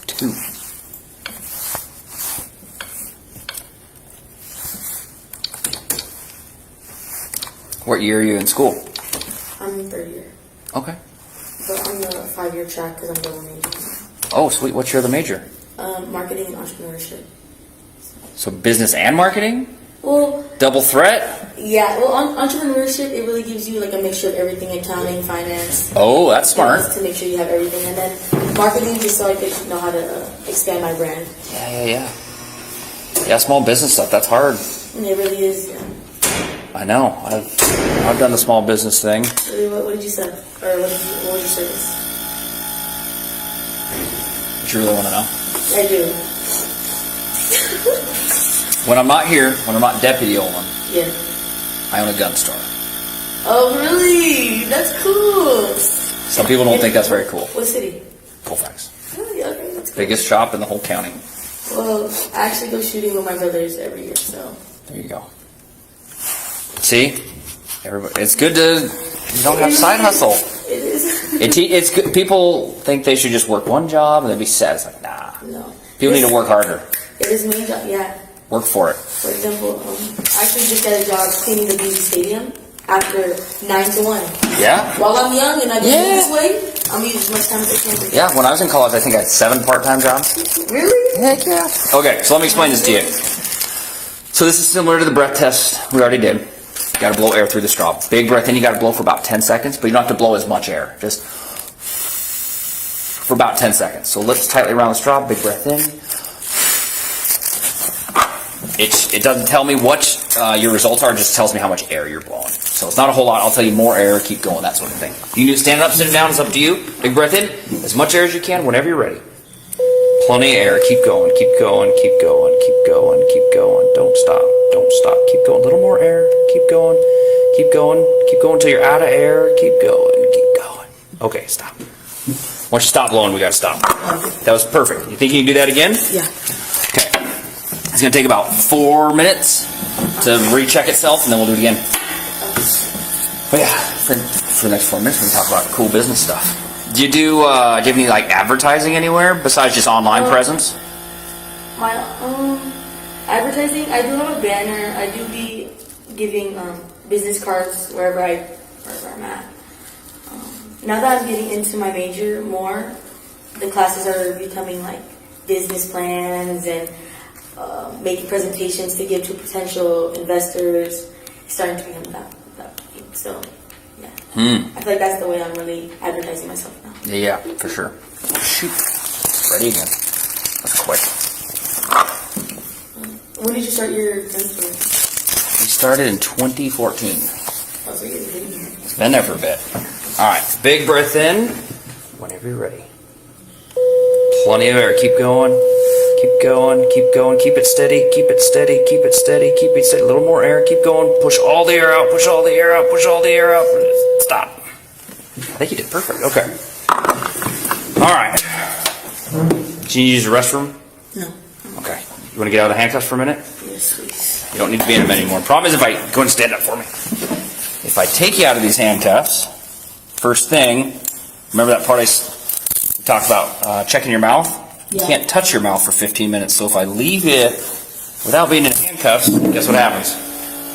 Two. What year are you in school? I'm third year, Okay. but I'm the 5-year track because I'm double major. Oh, sweet. What's your other major? Marketing and entrepreneurship. So business and marketing? Well, Double threat? yeah. Well, entrepreneurship, it really gives you like a mixture of everything: accounting, finance. Oh, that's smart. To make sure you have everything, and then marketing, just so I could know how to expand my brand. Yeah. Yeah, small business stuff, that's hard. And it really is. Yeah. I know. I've done the small business thing. What did you sell, or what was your service? Do you really want to know? I do. When I'm not here, when I'm not Deputy Olin, Yeah. I own a gun store. Oh, really? That's cool. Some people don't think that's very cool. What city? Colfax. Really? Okay, that's cool. Biggest shop in the whole county. Well, I actually go shooting with my brothers every year, so. There you go. See? Everybody, it's good to, you don't have side hustle. It is. It's good. People think they should just work one job and then be sad. It's like, nah. No. People need to work harder. It is main job, yeah. Work for it. For example, I actually just got a job cleaning the BB Stadium after 9 to 1. Yeah? While I'm young and I do Yeah. it this way, I'm using as much time as I can. Yeah, when I was in college, I think I had 7 part-time jobs. Really? Heck yeah. Okay, so let me explain this to you. So this is similar to the breath test we already did. You gotta blow air through the straw. Big breath in, you gotta blow for about 10 seconds, but you don't have to blow as much air. Just for about 10 seconds. So lips tightly around the straw, big breath in. It doesn't tell me what your results are, it just tells me how much air you're blowing. So it's not a whole lot. I'll tell you more air, keep going, that sort of thing. You can do stand up, sitting down, it's up to you. Big breath in, as much air as you can whenever you're ready. Plenty of air, keep going, keep going, keep going, keep going, keep going. Don't stop, don't stop, keep going. A little more air, keep going, keep going, keep going until you're out of air, keep going, keep going. Okay, stop. Once you stop blowing, we gotta stop. That was perfect. You think you can do that again? Yeah. Okay. It's going to take about 4 minutes to recheck itself, and then we'll do it again. But yeah, for the next 4 minutes, we can talk about cool business stuff. Do you have any like advertising anywhere besides just online presence? My advertising, I do have a banner. I do be giving business cards wherever I'm at. Now that I'm getting into my major more, the classes are becoming like business plans and making presentations to give to potential investors. It's starting to become that. So, yeah. I feel like that's the way I'm really advertising myself now. Yeah, for sure. Shoot. Ready again. That's quick. When did you start your gun store? We started in 2014. Oh, so you're getting here. It's been there for a bit. Alright, big breath in. Whenever you're ready. Plenty of air. Keep going. Keep going, keep going, keep it steady, keep it steady, keep it steady, keep it steady. A little more air, keep going, push all the air out, push all the air out, push all the air out. Stop. I think you did perfect. Okay. Alright. Did you use the restroom? No. Okay. You want to get out of the handcuffs for a minute? Yes, please. You don't need to be in them anymore. Problem is if I go and stand up for me. If I take you out of these handcuffs, first thing, remember that part we talked about checking your mouth? You can't touch your mouth for 15 minutes, so if I leave you without being in handcuffs, guess what happens?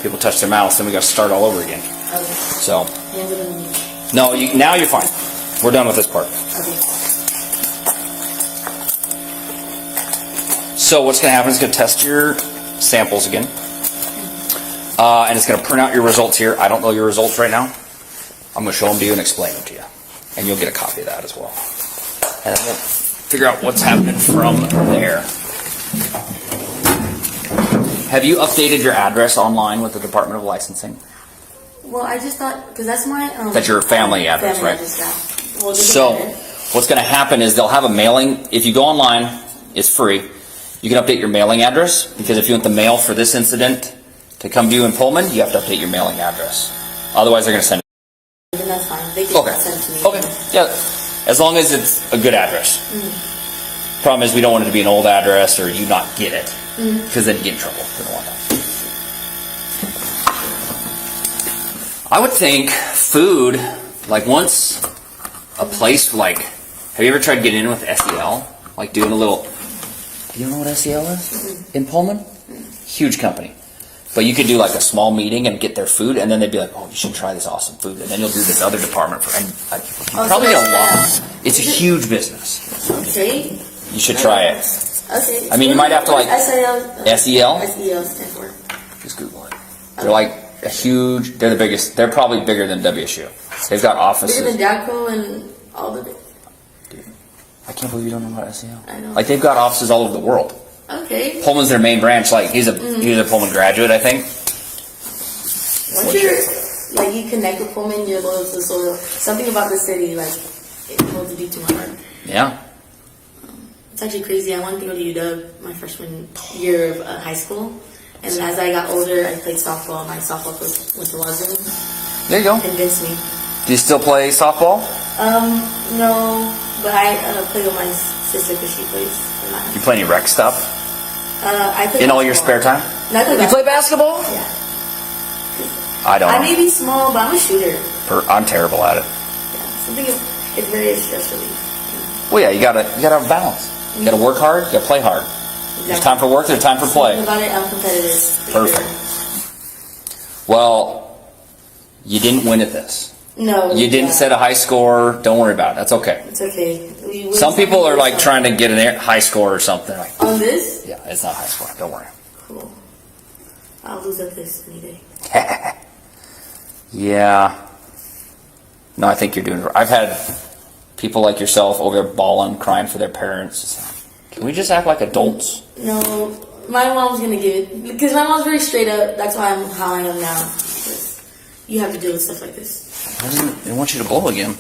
People touch their mouths, then we got to start all over again. Okay. So, Hands on the knee. no, now you're fine. We're done with this part. Okay. So what's going to happen is it's going to test your samples again. And it's going to print out your results here. I don't know your results right now. I'm going to show them to you and explain them to you. And you'll get a copy of that as well. And then we'll figure out what's happening from there. Have you updated your address online with the Department of Licensing? Well, I just thought, because that's my... That's your family address, right? Address, yeah. Well, So what's going to happen is they'll have a mailing. If you go online, it's free. You can update your mailing address, because if you want the mail for this incident to come to you in Pullman, you have to update your mailing address. Otherwise, they're going to send it. Then that's fine. They can Okay. send it to me. Okay. Yeah. As long as it's a good address. Problem is, we don't want it to be an old address or you not get it, because then you get in trouble. We don't want that. I would think food, like once a place like, have you ever tried getting in with SEL? Like doing a little, do you know what SEL is? In Pullman? Huge company. But you could do like a small meeting and get their food, and then they'd be like, "Oh, you should try this awesome food," and then you'll do this other department for, and you probably get a lot. It's a huge business. Okay. You should try it. Okay. I mean, you might have to, like, SEL. SEL? SEL stand for. Just Google it. They're like a huge. They're the biggest. They're probably bigger than WSU. They've got offices. Bigger than DACO and all the. I can't believe you don't know about SEO. I know. Like they've got offices all over the world. Okay. Pullman's their main branch. Like he's a Pullman graduate, I think. Once you're like you connect with Pullman, you're loyal to the soil. Something about the city, like it holds deep to my heart. Yeah. It's actually crazy. I wanted to go to UW my freshman year of high school, and then as I got older, I played softball. My softball coach went to Wazoo. There you go. Convinced me. Do you still play softball? No, but I play with my sister because she plays. You play any rec stuff I play in all your basketball. spare time? No, I play You play basketball. basketball? Yeah. I don't. I may be small, but I'm a shooter. I'm terrible at it. Yeah, something it's very stress relief. Well, yeah, you gotta have balance. You gotta work hard. You gotta play hard. There's time for work. There's time for play. Something about it, I'm competitive. for Perfect. sure. Well, you didn't win at this. No, You didn't yeah. set a high score. Don't worry about it. That's okay. It's okay. We Some people are like trying to get a high score or something. Like, on this. yeah, it's not a high score. Don't worry. Cool. I'll lose at this any day. Yeah. No, I think you're doing it. I've had people like yourself over there bawling, crying for their parents. It's like, can we just act like adults? No, my mom's gonna give it because my mom's very straight up. That's why I'm how I am now. Because you have to deal with stuff like this. They want you to blow again.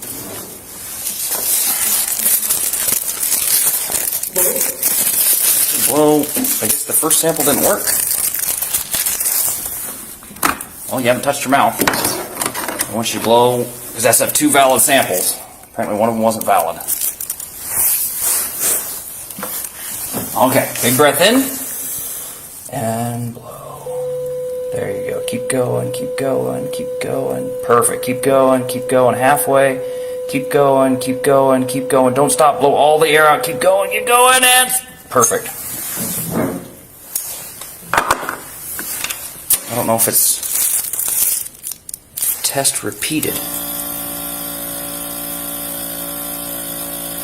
Well, I guess the first sample didn't work. Well, you haven't touched your mouth. I want you to blow, because that's have two valid samples. Apparently one of them wasn't valid. Okay, big breath in. And blow. There you go. Keep going, keep going, keep going. Perfect. Keep going halfway. Keep going, keep going, keep going. Don't stop. Blow all the air out. Keep going, and perfect. I don't know if it's test repeated.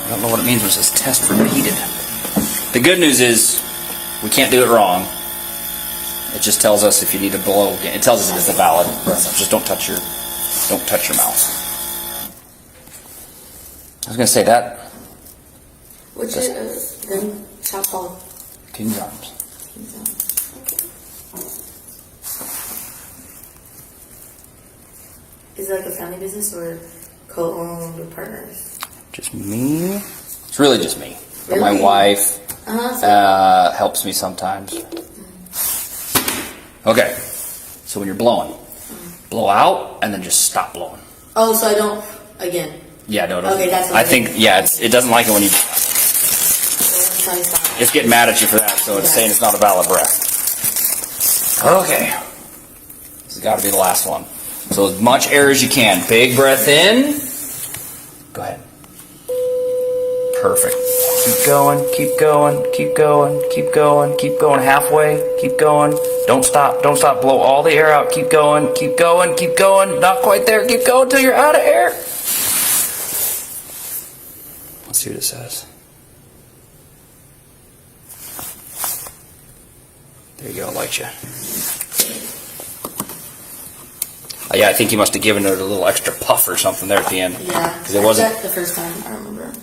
I don't know what it means when it says test repeated. The good news is we can't do it wrong. It just tells us if you need to blow again. It tells us if it's a valid breath. Just don't touch your mouth. I was gonna say that. What's your then shop called? King's Arms. Is it like a family business or co-owned with partners? Just me. It's really just me. But my Really? wife So helps me sometimes. Okay. So when you're blowing, blow out and then just stop blowing. oh, so I don't again. Yeah, no. Okay, that's what I I think think. it doesn't like it when you. So I'm trying to stop. It's getting mad at you for that, so it's Yeah. saying it's not a valid breath. Okay. This has got to be the last one. So as much air as you can. Big breath in. Go ahead. Perfect. Keep going, keep going, keep going, keep going, keep going. Halfway, keep going. Don't stop, don't stop. Blow all the air out. Keep going, keep going, keep going. Not quite there. Keep going until you're out of air. Let's see what it says. There you go, I liked you. Yeah, I think you must have given it a little extra puff or something there at the end. Yeah, Because it wasn't. the first time I remember.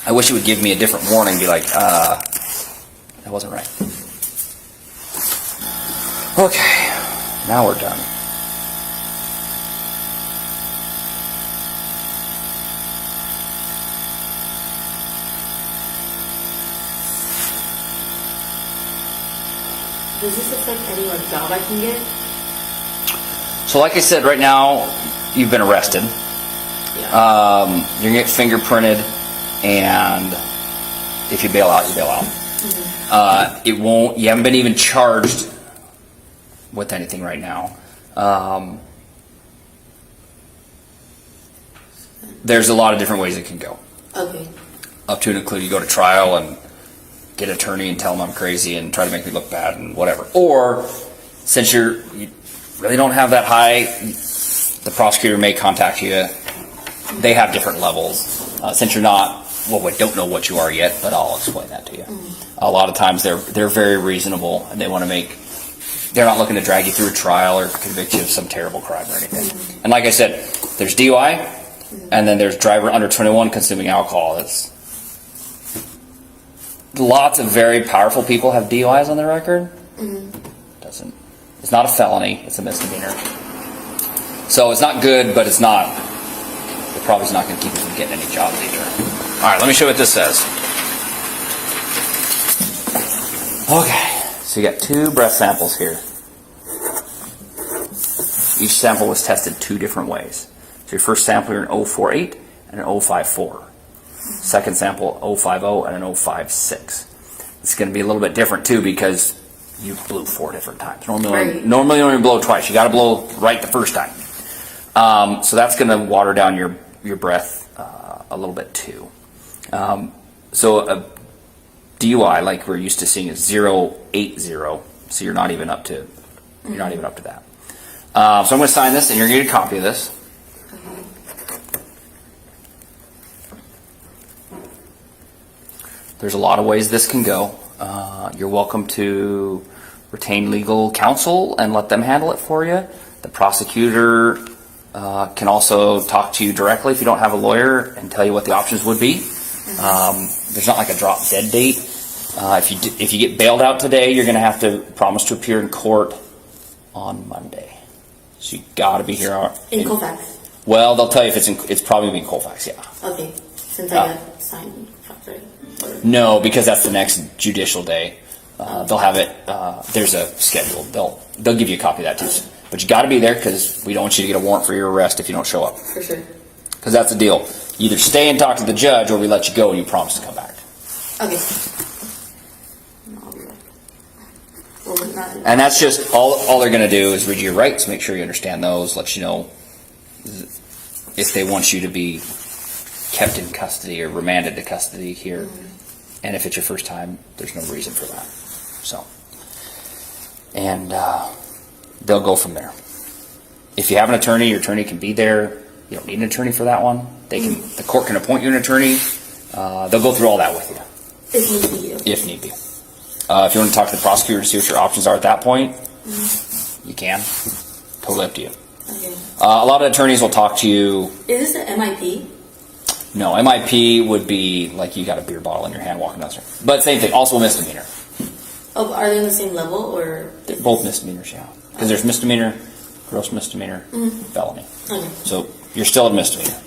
I wish it would give me a different warning, be like, that wasn't right. Okay, now we're done. Does this affect any like job I can get? So like I said, right now, you've been arrested. Yeah. You're going to get fingerprinted, and if you bail out, you bail out. You haven't been even charged with anything right now. There's a lot of different ways it can go. Okay. Up to and including you go to trial and get an attorney and tell them I'm crazy and try to make me look bad and whatever. Or, since you really don't have that high, the prosecutor may contact you. They have different levels. Since you're not, we don't know what you are yet, but I'll explain that to you. A lot of times they're very reasonable and they want to make they're not looking to drag you through a trial or convict you of some terrible crime or anything. And like I said, there's DUI, and then there's driver under 21 consuming alcohol. It's lots of very powerful people have DUIs on their record. It's not a felony, it's a misdemeanor. So it's not good, but it probably is not going to keep you from getting any jobs either. All right, let me show you what this says. Okay, so you got 2 breath samples here. Each sample was tested 2 different ways. So your first sample, you're an 048 and an 054. Second sample, 050 and an 056. It's going to be a little bit different too because you blew 4 different times. Normally you only blow twice. You got to blow right the first time. So that's going to water down your breath a little bit too. So a DUI, like we're used to seeing, is 080. So you're not even up to that. So I'm going to sign this, and you're going to get a copy of this. There's a lot of ways this can go. You're welcome to retain legal counsel and let them handle it for you. The prosecutor can also talk to you directly if you don't have a lawyer and tell you what the options would be. There's not like a drop dead date. If you get bailed out today, you're going to have to promise to appear in court on Monday. So you got to be here In Colfax. Well, they'll tell you if it's probably going to be in Colfax. Yeah. Okay. Since I got signed in Colfax, right? No, because that's the next judicial day. They'll have it. There's a schedule. They'll give you a copy of that too. But you got to be there because we don't want you to get a warrant for your arrest if you don't show up. For sure. Because that's the deal. You either stay and talk to the judge, or we let you go and you promise to come back. Okay. I'll be back. Well, not. And that's just all they're going to do is read you your rights, make sure you understand those, let you know if they want you to be kept in custody or remanded to custody here. And if it's your first time, there's no reason for that. So, and they'll go from there. If you have an attorney, your attorney can be there. You don't need an attorney for that one. The court can appoint you an attorney. They'll go through all that with you. If need be. If need be. If you want to talk to the prosecutor to see what your options are at that point, you can. Totally up to you. Okay. A lot of attorneys will talk to you. Is this an MIP? No, MIP would be like you got a beer bottle in your hand walking down the street. But same thing, also a misdemeanor. Oh, are they on the same level or? They're both misdemeanors, yeah. Because there's misdemeanor, gross misdemeanor, felony. Okay. So you're still a misdemeanor.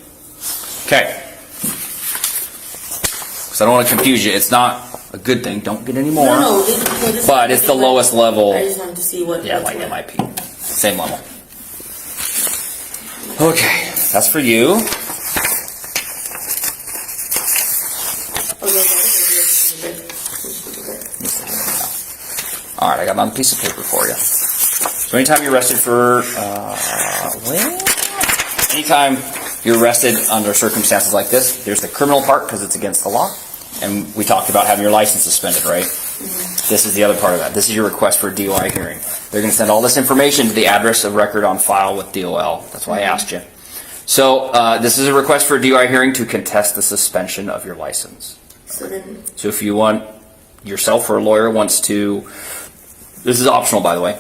Okay. Because I don't want to confuse you. It's not a good thing. Don't get any more. No, this But it's the lowest level. I just wanted to see what. Yeah, what's like what. MIP. Same level. Okay, that's for you. All right, I got another piece of paper for you. So anytime you're arrested for, anytime you're arrested under circumstances like this, there's the criminal part because it's against the law. And we talked about having your license suspended, right? This is the other part of that. This is your request for a DOI hearing. They're going to send all this information to the address of record on file with DOL. That's why I asked you. So this is a request for a DOI hearing to contest the suspension of your license. So if you want, yourself or a lawyer wants to, this is optional by the way,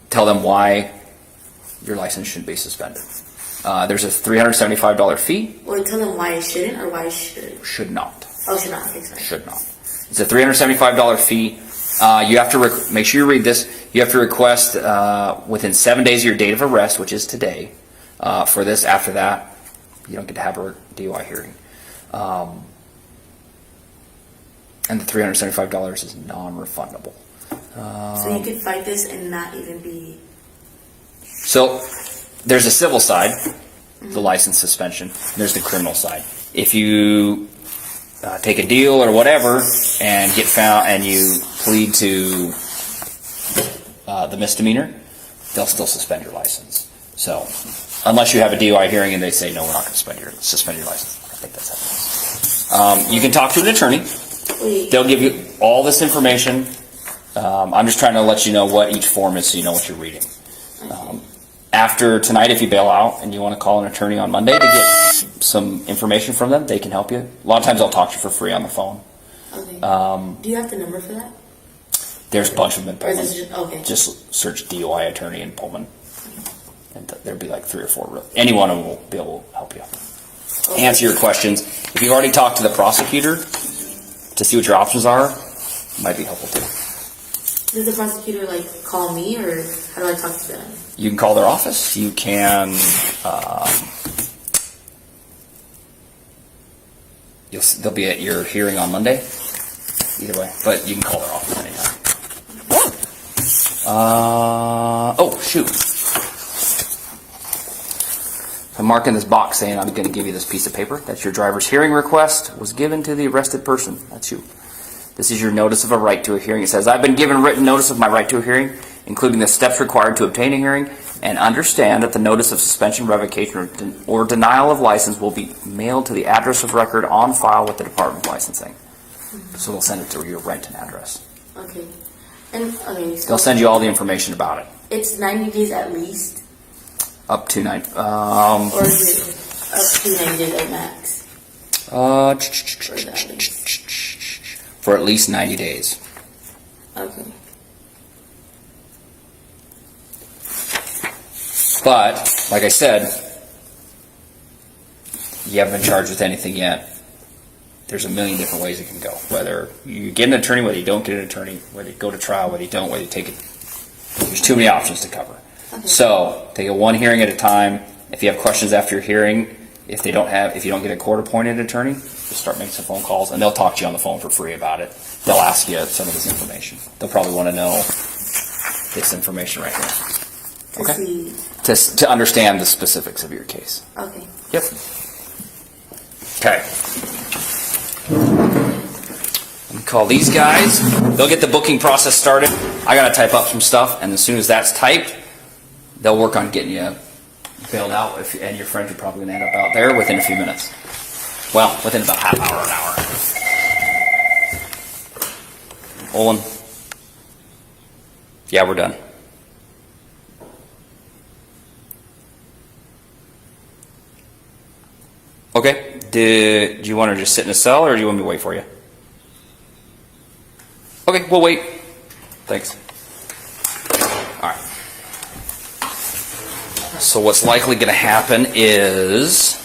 tell them why your license should be suspended. There's a $375 fee. Or tell them why I shouldn't or why I should. Should not. Oh, should not. Okay, sorry. Should not. It's a $375 fee. You have to make sure you read this. You have to request within 7 days of your date of arrest, which is today, for this. After that, you don't get to have a DUI hearing. And the $375 is non-refundable. So you could fight this and not even be. So there's a civil side, the license suspension. And there's the criminal side. If you take a deal or whatever and get found and you plead to the misdemeanor, they'll still suspend your license. So unless you have a DUI hearing and they say no, we're not going to suspend your license. I think that's how it is. You can talk to an attorney. They'll give you all this information. I'm just trying to let you know what each form is so you know what you're reading. After tonight, if you bail out and you want to call an attorney on Monday to get some information from them, they can help you. A lot of times I'll talk to you for free on the phone. Okay. Do you have the number for that? There's a bunch of them in Or is Pullman. this just okay? Just search DUI attorney in Pullman, and there'll be like 3 or 4. Any one of them will be able to help you answer your questions. If you've already talked to the prosecutor to see what your options are, might be helpful too. Does the prosecutor like call me, or how do I talk to them? You can call their office. You can. They'll be at your hearing on Monday. Either way, but you can call their office anytime. Oh shoot! I'm marking this box saying I'm going to give you this piece of paper. That's your driver's hearing request was given to the arrested person. That's you. This is your notice of a right to a hearing. It says, I've been given written notice of my right to a hearing, including the steps required to obtain a hearing, and understand that the notice of suspension, revocation, or denial of license will be mailed to the address of record on file with the Department of Licensing. So they'll send it to your Renton address. Okay. And okay, so They'll send you all the information about it. it's 90 days at least, Up to 9. or is it up to 90 days at max? Or is that at least? For at least 90 days. Okay. But, like I said, you haven't been charged with anything yet. There's a million different ways it can go. Whether you get an attorney, whether you don't get an attorney, whether you go to trial, whether you don't, whether you take it. There's too many options to cover. Okay. So, take it one hearing at a time. If you have questions after your hearing, if you don't get a court-appointed attorney, just start making some phone calls, and they'll talk to you on the phone for free about it. They'll ask you some of this information. They'll probably want to know this information right here. To Okay. see. To understand the specifics of your case. Okay. Yep. Okay. Let me call these guys. They'll get the booking process started. I gotta type up some stuff, and as soon as that's typed, they'll work on getting you bailed out. And your friends are probably gonna end up out there within a few minutes. Well, within about half hour, an hour. Olin. Yeah, we're done. Okay. Do you want to just sit in a cell, or do you want me to wait for you? Okay, we'll wait. Thanks. All right. So what's likely going to happen is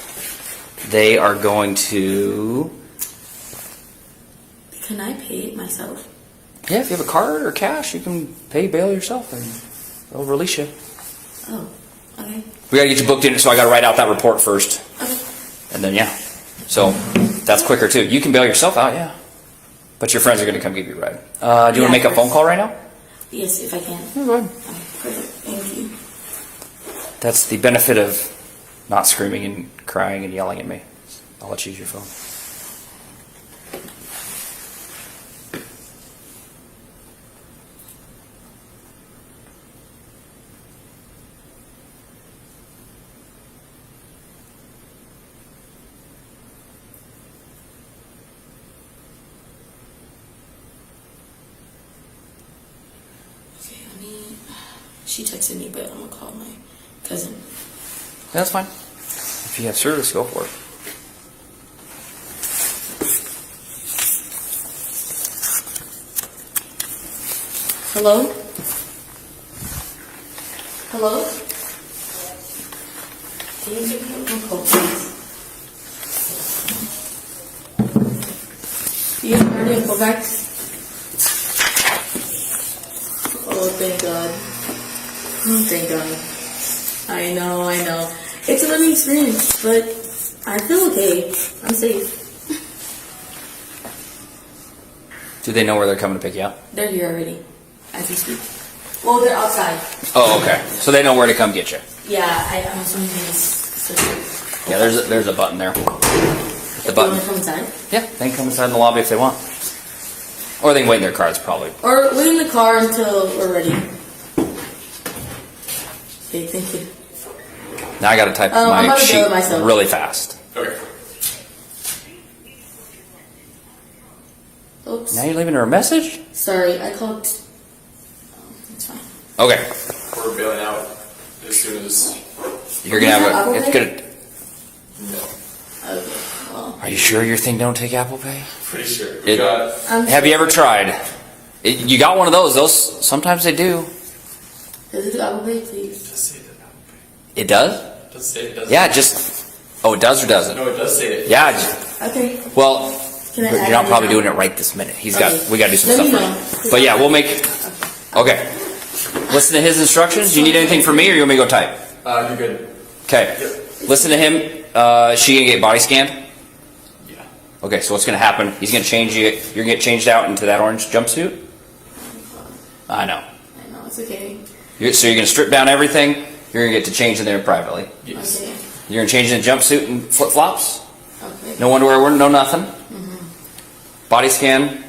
they are going to... Can I pay it myself? Yeah, if you have a card or cash, you can pay bail yourself, and they'll release you. Oh. Okay. We got to get you booked in, so I got to write out that report first. Okay. And then, yeah. So that's quicker, too. You can bail yourself out, yeah. But your friends are going to come give you a ride. Do you want to make a phone call right now? Yes, if I can. Yeah, go ahead. Okay, perfect. Thank you. That's the benefit of not screaming and crying and yelling at me. I'll let you use your phone. Okay, she texted me, but I'm gonna call my cousin. That's fine. If you have service, go for it. Hello? Hello? Can you give me a call, please? You have already go back? Oh, thank God. Oh, thank God. I know. It's a learning experience, but I feel okay. I'm safe. Do they know where they're coming to pick you up? They're here already, as we speak. Well, they're outside. Oh, okay. So they know where to come get you. Yeah, I'm assuming it's Yeah, there's a button there. The They button. want to come inside? Yeah, they can come inside in the lobby if they want. Or they can wait in their cars, probably. Or wait in the car until we're ready. Okay, thank you. Now I got to type I'm my about to do sheet it myself. really fast. Okay. Oops. Now you're leaving her a message? Sorry, I called. Oh, it's fine. Okay. We're bailing out as soon as. You're gonna have Apple a. It's Pay? gonna. Okay, well. Are you sure your thing don't take Apple Pay? Pretty sure. It- We got. I'm Have you ever tried? You got one of those. Those sometimes they do. Does it do Apple Pay, please? Does say that. It does. Does say it does. Yeah, just. Oh, it does or doesn't? No, it does say it. Yeah. Okay. Well, Can I you're add not it probably now? doing it right this minute. He's got. Okay. We got to do some Let me stuff know. first. But yeah, we'll make. Okay. Listen to his instructions. Do you need anything from me, or you want me to go type? You're good. Okay. Listen to him. She gonna get body scanned. Yeah. Okay. So what's gonna happen? He's gonna change you. You're gonna get changed out into that orange jumpsuit. I know. I know, it's okay. So you're gonna strip down everything. You're gonna get to change in there privately. Yes. Okay. You're gonna change in a jumpsuit and flip flops. Okay. No underwear. No nothing. Body scan.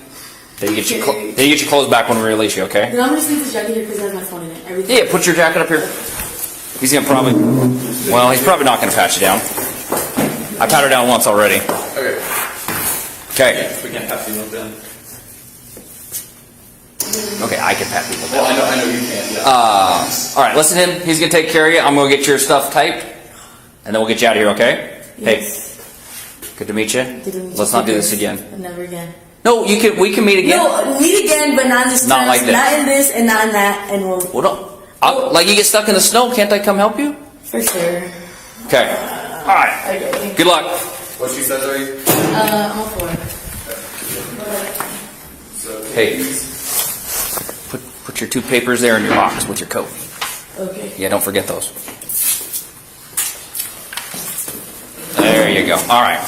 Then you get your then you get your clothes back when we release you. Okay. Then I'm just leave this jacket here because it has my phone in it. Everything. Yeah. Put your jacket up here. He's gonna probably. Well, he's probably not gonna pat you down. I pat her down once already. Okay. Okay. We can't have females then. Okay. I can pat people down. Well, I know you can't. Yeah. All right. Listen to him. He's gonna take care of you. I'm gonna get your stuff typed, and then we'll get you out of here. Okay. Hey. Good to meet you. Good to meet you. Let's not do this again. Never again. No, you can. We can meet again. No, meet again, but not this Not time. like this. Not in this and not in that, and we'll Well, no. Like you get stuck in the snow. Can't I come help you? for sure. Okay. All right. Okay. Good luck. What she says, are you? I'm all for it. Hey. Put your 2 papers there in your box with your coat. Okay. Yeah, don't forget those. There you go. All right.